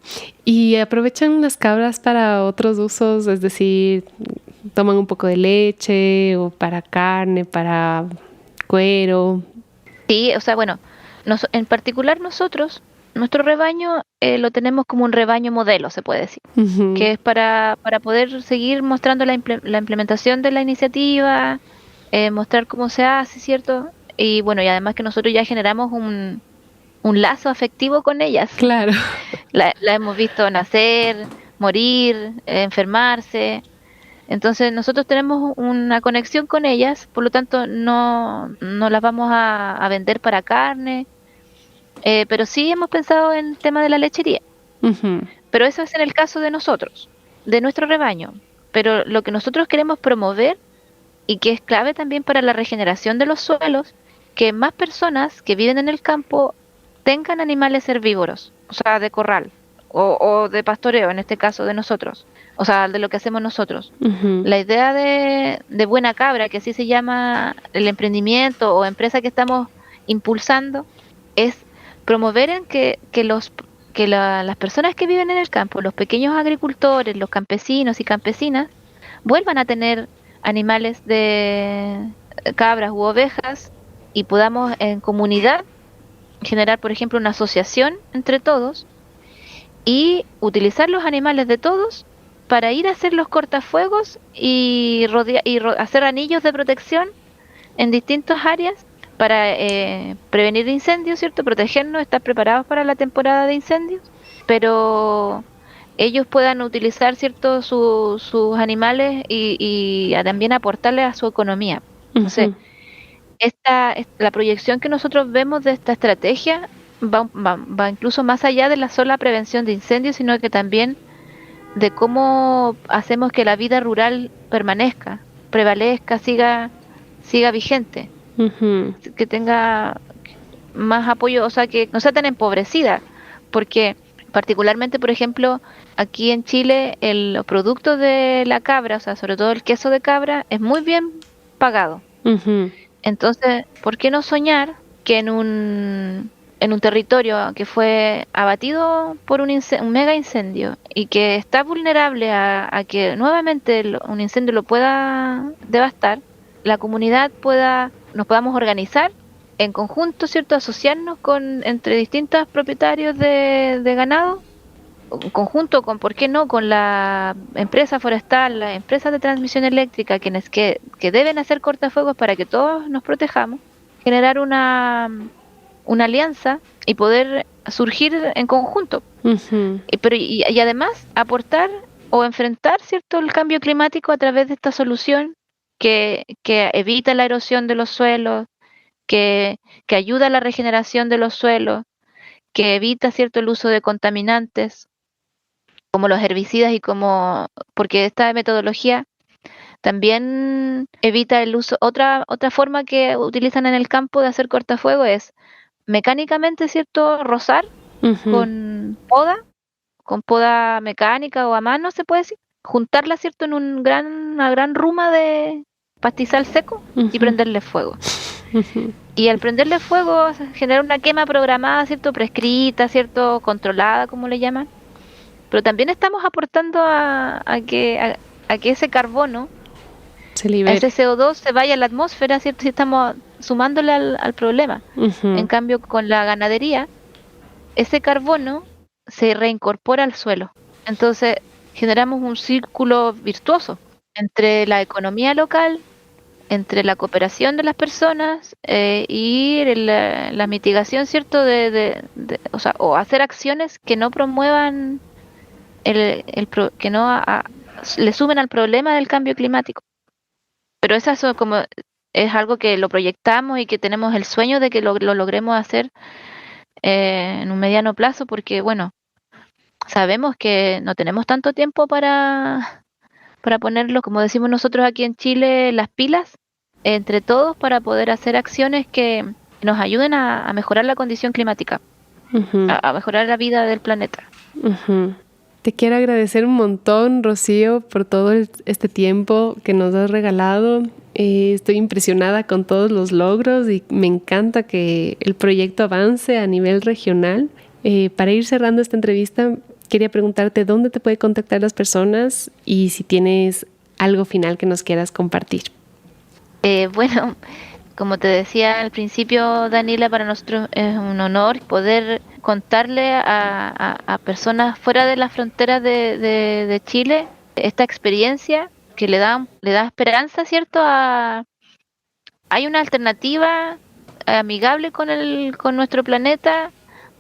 ¿Y aprovechan las cabras para otros usos? Es decir, toman un poco de leche o para carne, para cuero. Sí, o sea, bueno, en particular nosotros, nuestro rebaño lo tenemos como un rebaño modelo, se puede decir, Ujú. que es para poder seguir mostrando la implementación de la iniciativa, mostrar cómo se hace, ¿cierto? Y bueno, y además que nosotros ya generamos un lazo afectivo con ellas. Claro. La hemos visto nacer, morir, enfermarse. Entonces nosotros tenemos una conexión con ellas, por lo tanto no las vamos a vender para carne, pero sí hemos pensado en el tema de la lechería. Ujú. Pero eso es en el caso de nosotros, de nuestro rebaño. Pero lo que nosotros queremos promover y que es clave también para la regeneración de los suelos, que más personas que viven en el campo tengan animales herbívoros, o sea, de corral o de pastoreo, en este caso de nosotros, o sea, de lo que hacemos nosotros. Ujú. La idea de Buena Cabra, que así se llama el emprendimiento o empresa que estamos impulsando, es promover en las personas que viven en el campo, los pequeños agricultores, los campesinos y campesinas, vuelvan a tener animales de cabras u ovejas y podamos en comunidad generar, por ejemplo, una asociación entre todos y utilizar los animales de todos para ir a hacer los cortafuegos hacer anillos de protección en distintas áreas para prevenir incendios, ¿cierto? Protegernos, estar preparados para la temporada de incendios, pero ellos puedan utilizar, ¿cierto? Sus animales y también aportarle a su economía. Entonces, Ujú. la proyección que nosotros vemos de esta estrategia va incluso más allá de la sola prevención de incendios, sino que también de cómo hacemos que la vida rural permanezca, prevalezca, siga vigente, que tenga más apoyo, o sea, que no sea tan empobrecida, porque particularmente, por ejemplo, aquí en Chile, los productos de la cabra, o sea, sobre todo el queso de cabra, es muy bien pagado. Entonces, ¿por qué no soñar que en un territorio que fue abatido por un mega incendio y que está vulnerable a que nuevamente un incendio lo pueda devastar, la comunidad nos podamos organizar en conjunto, ¿cierto? Asociarnos entre distintos propietarios de ganado, en conjunto con, ¿por qué no?, con la empresa forestal, las empresas de transmisión eléctrica, quienes que deben hacer cortafuegos para que todos nos protejamos, generar una alianza y poder surgir en conjunto. Y además aportar o enfrentar, ¿cierto?, el cambio climático a través de esta solución que evita la erosión de los suelos, que ayuda a la regeneración de los suelos, que evita, ¿cierto?, el uso de contaminantes como los herbicidas porque esta metodología también evita el uso. Otra forma que utilizan en el campo de hacer cortafuego es mecánicamente, ¿cierto?, rozar con poda mecánica o a mano, se puede decir, juntarla, ¿cierto?, en una gran ruma de pastizal seco y prenderle fuego. Y al prenderle fuego genera una quema programada, ¿cierto?, prescrita, ¿cierto?, controlada, como le llaman. Pero también estamos aportando a que ese carbono, se libere, ese CO2 se vaya a la atmósfera, ¿cierto? Si estamos sumándole al problema. En cambio, con la ganadería, ese carbono se reincorpora al suelo. Entonces, generamos un círculo virtuoso entre la economía local, entre la cooperación de las personas y la mitigación, ¿cierto? O hacer acciones que no promuevan que no le sumen al problema del cambio climático. Pero eso es algo que lo proyectamos y que tenemos el sueño de que lo logremos hacer en un mediano plazo, porque bueno, sabemos que no tenemos tanto tiempo para ponerlo, como decimos nosotros aquí en Chile, las pilas entre todos para poder hacer acciones que nos ayuden a mejorar la condición climática, a mejorar la vida del planeta. Te quiero agradecer un montón, Rocío, por todo este tiempo que nos has regalado. Estoy impresionada con todos los logros y me encanta que el proyecto avance a nivel regional. Para ir cerrando esta entrevista, quería preguntarte dónde te puede contactar las personas y si tienes algo final que nos quieras compartir. Bueno, como te decía al principio, Daniela, para nosotros es un honor poder contarle a personas fuera de las fronteras de Chile esta experiencia que le da esperanza, ¿cierto? Hay una alternativa amigable con nuestro planeta,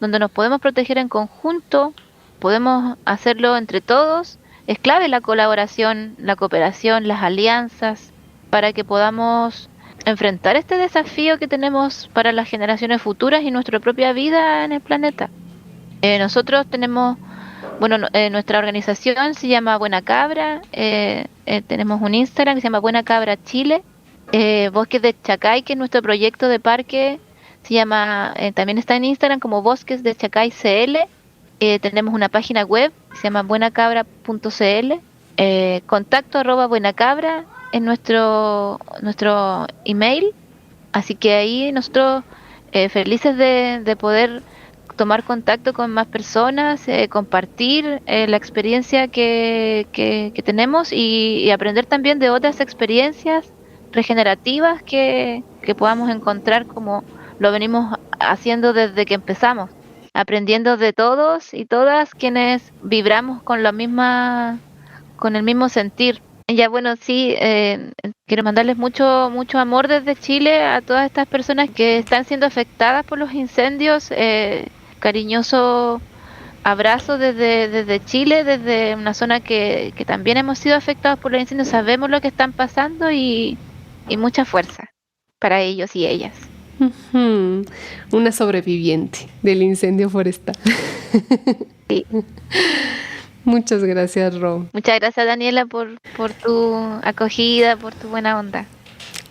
donde nos podemos proteger en conjunto, podemos hacerlo entre todos. Es clave la colaboración, la cooperación, las alianzas, para que podamos enfrentar este desafío que tenemos para las generaciones futuras y nuestra propia vida en el planeta. Nosotros tenemos, nuestra organización se llama Buena Cabra, tenemos un Instagram que se llama Buena Cabra Chile, Bosques de Chacay, que es nuestro proyecto de parque, se llama, también está en Instagram como Bosques de Chacay CL, tenemos una página web que se llama buenacabra.cl, contacto@buenacabra es nuestro email, así que ahí nosotros felices de poder tomar contacto con más personas, compartir la experiencia que tenemos y aprender también de otras experiencias regenerativas que podamos encontrar, como lo venimos haciendo desde que empezamos, aprendiendo de todos y todas quienes vibramos con el mismo sentir. Ya bueno, sí, quiero mandarles mucho amor desde Chile a todas estas personas que están siendo afectadas por los incendios. Cariñoso abrazo desde Chile, desde una zona que también hemos sido afectados por los incendios. Sabemos lo que están pasando y mucha fuerza para ellos y ellas. Una sobreviviente del incendio forestal. Sí. Muchas gracias, Ro. Muchas gracias, Daniela, por tu acogida, por tu buena onda.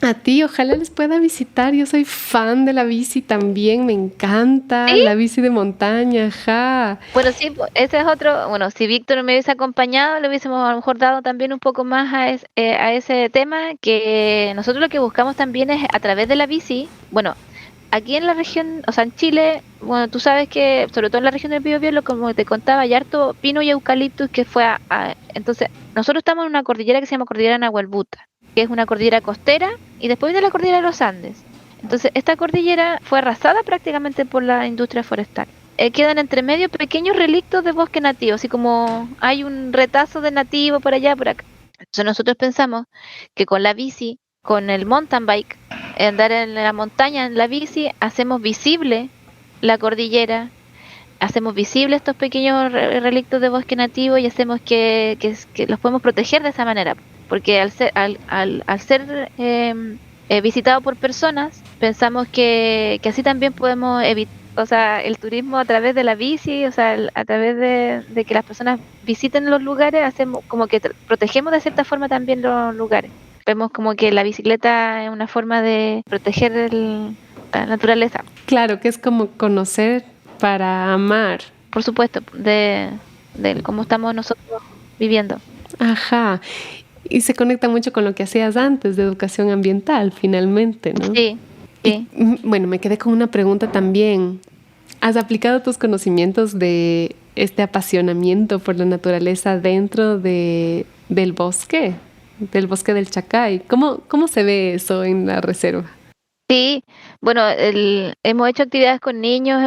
A ti, ojalá les pueda visitar. Yo soy fan de la bici también, me encanta ¿Sí? la bici de montaña, ajá. Bueno, sí, ese es otro. Bueno, si Víctor me hubiese acompañado, le hubiésemos a lo mejor dado también un poco más a ese tema, que nosotros lo que buscamos también es a través de la bici. Bueno, aquí en la región, o sea, en Chile, bueno, tú sabes que, sobre todo en la región del Biobío, como te contaba, hay harto pino y eucaliptus que entonces, nosotros estamos en una cordillera que se llama Cordillera Nahuelbuta, que es una cordillera costera, y después viene la cordillera de los Andes. Entonces, esta cordillera fue arrasada prácticamente por la industria forestal. Quedan entre medio pequeños relictos de bosque nativo, así como hay un retazo de nativo por allá, por acá. Entonces nosotros pensamos que con la bici, con el mountain bike, andar en la montaña en la bici, hacemos visible la cordillera, hacemos visible estos pequeños relictos de bosque nativo y hacemos que los podemos proteger de esa manera. Porque al ser visitado por personas, pensamos que así también podemos evitar, o sea, el turismo a través de la bici, o sea, a través de que las personas visiten los lugares, hacemos como que protegemos de cierta forma también los lugares. Vemos como que la bicicleta es una forma de proteger la naturaleza. Claro que es como conocer para amar. Por supuesto, de cómo estamos nosotros viviendo. Ajá. Y se conecta mucho con lo que hacías antes de educación ambiental, finalmente, ¿no? Sí, sí. Bueno, me quedé con una pregunta también. ¿Has aplicado tus conocimientos de este apasionamiento por la naturaleza dentro del bosque del Chacay? ¿Cómo se ve eso en la reserva? Sí, bueno, hemos hecho actividades con niños,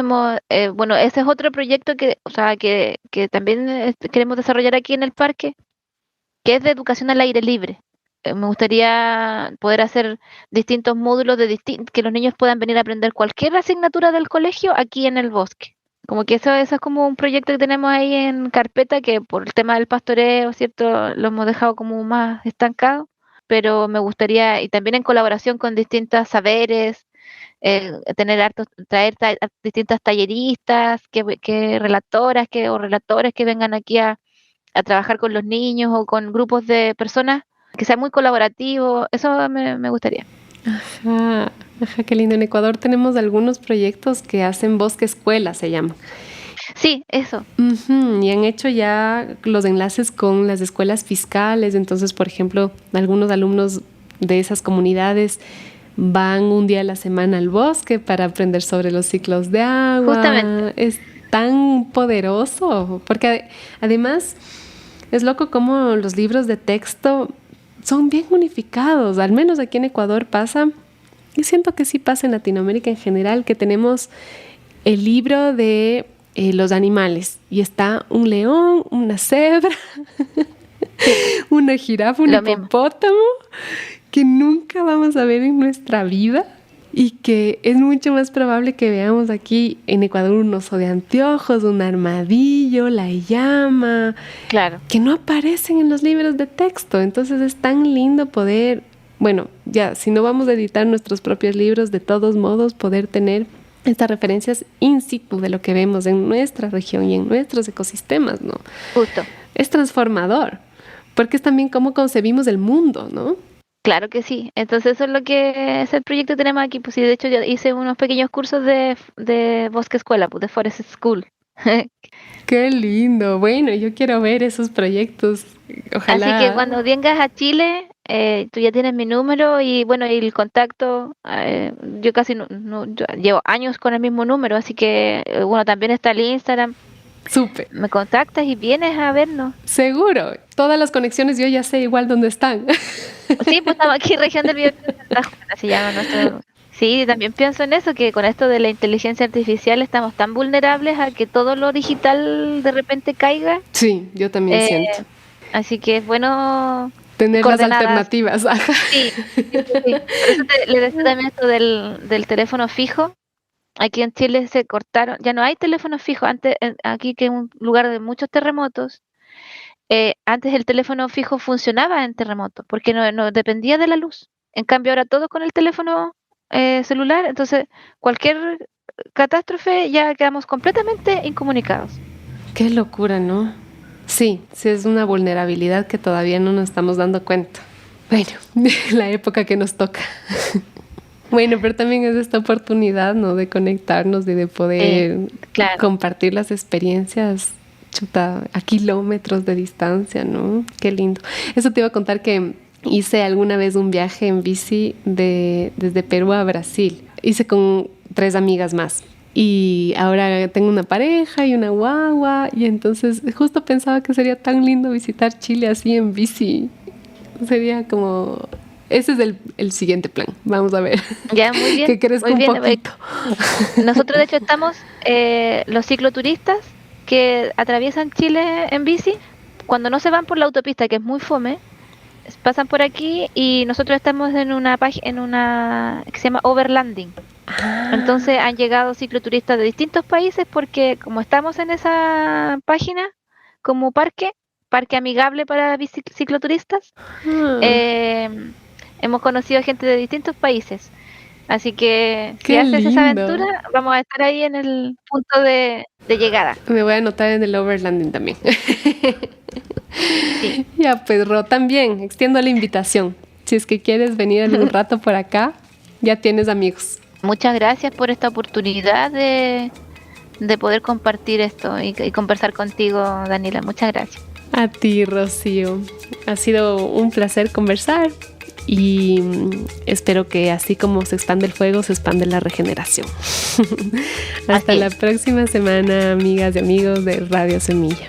bueno, ese es otro proyecto o sea, que también queremos desarrollar aquí en el parque, que es de educación al aire libre. Me gustaría poder hacer distintos módulos que los niños puedan venir a aprender cualquier asignatura del colegio aquí en el bosque. Como que eso es como un proyecto que tenemos ahí en carpeta, que por el tema del pastoreo, ¿cierto? Lo hemos dejado como más estancado, pero me gustaría, y también en colaboración con distintos saberes, traer distintas talleristas, que relatoras o relatores que vengan aquí a trabajar con los niños o con grupos de personas, que sea muy colaborativo, eso me gustaría. Ajá, ajá, qué lindo. En Ecuador tenemos algunos proyectos que hacen bosque escuela, se llama. Sí, eso. Ujú, y han hecho ya los enlaces con las escuelas fiscales. Entonces, por ejemplo, algunos alumnos de esas comunidades van un día a la semana al bosque para aprender sobre los ciclos de Justamente. agua. Es tan poderoso, porque además es loco cómo los libros de texto son bien unificados. Al menos aquí en Ecuador pasa, y siento que sí pasa en Latinoamérica en general, que tenemos el libro de los animales y está un león, una cebra, una jirafa, un Lo mismo. hipopótamo que nunca vamos a ver en nuestra vida y que es mucho más probable que veamos aquí en Ecuador un oso de anteojos, un armadillo, la llama, Claro. que no aparecen en los libros de texto. Entonces es tan lindo poder, bueno, ya si no vamos a editar nuestros propios libros, de todos modos poder tener estas referencias in situ de lo que vemos en nuestra región y en nuestros ecosistemas, ¿no? Justo. Es transformador, porque es también cómo concebimos el mundo, ¿no? Claro que sí. Entonces eso es lo que es el proyecto que tenemos aquí. Pues sí, de hecho yo hice unos pequeños cursos de bosque escuela, pues de Forest School. Qué lindo. Bueno, yo quiero ver esos proyectos. Así que Ojalá. cuando vengas a Chile, tú ya tienes mi número y bueno, y el contacto. Yo casi yo llevo años con el mismo número, así que bueno, también está el Instagram. Supe. Me contactas y vienes a vernos. Seguro. Todas las conexiones yo ya sé igual dónde están. Sí, pues estamos aquí, región del Biobío, Santa Juana, se llama nuestro. Sí, también pienso en eso, que con esto de la inteligencia artificial estamos tan vulnerables a que todo lo digital de repente caiga. Sí, yo también Eh, siento. Así que es bueno Tener las coordenadas. alternativas. Ajá. Sí, sí, sí, sí. Por eso le decía también esto del teléfono fijo. Aquí en Chile se cortaron, ya no hay teléfono fijo. Antes, aquí que es un lugar de muchos terremotos, antes el teléfono fijo funcionaba en terremotos porque no dependía de la luz. En cambio ahora todo con el teléfono celular, entonces cualquier catástrofe ya quedamos completamente incomunicados. Qué locura, ¿no? Sí, sí es una vulnerabilidad que todavía no nos estamos dando cuenta. Bueno, la época que nos toca. Bueno, pero también es esta oportunidad, ¿no? De conectarnos y de poder claro. compartir las experiencias, chuta, a kilómetros de distancia, ¿no? Qué lindo. Eso te iba a contar que hice alguna vez un viaje en bici desde Perú a Brasil. Hice con 3 amigas más. Y ahora tengo una pareja y una guagua. Y entonces justo pensaba que sería tan lindo visitar Chile así en bici. Sería como... Ese es el siguiente plan. Vamos a ver. Ya, muy bien. Que crezca Muy un bien. poquito. Nosotros, de hecho, estamos los cicloturistas que atraviesan Chile en bici. Cuando no se van por la autopista, que es muy fome, pasan por aquí y nosotros estamos en una página que se llama Overlanding. Entonces han llegado cicloturistas de distintos países porque como estamos en esa página como parque amigable para cicloturistas, hemos conocido gente de distintos países. Así que si Qué haces esa lindo. aventura, vamos a estar ahí en el punto de llegada. Me voy a anotar en el overlanding también. Sí. Ya, pues, Ro, también extiendo la invitación. Si es que quieres venir algún rato por acá, ya tienes amigos. Muchas gracias por esta oportunidad de poder compartir esto y conversar contigo, Daniela. Muchas gracias. A ti, Rocío. Ha sido un placer conversar y espero que así como se expande el fuego, se expande la regeneración. Hasta la próxima semana, amigas y amigos de Radio Semilla.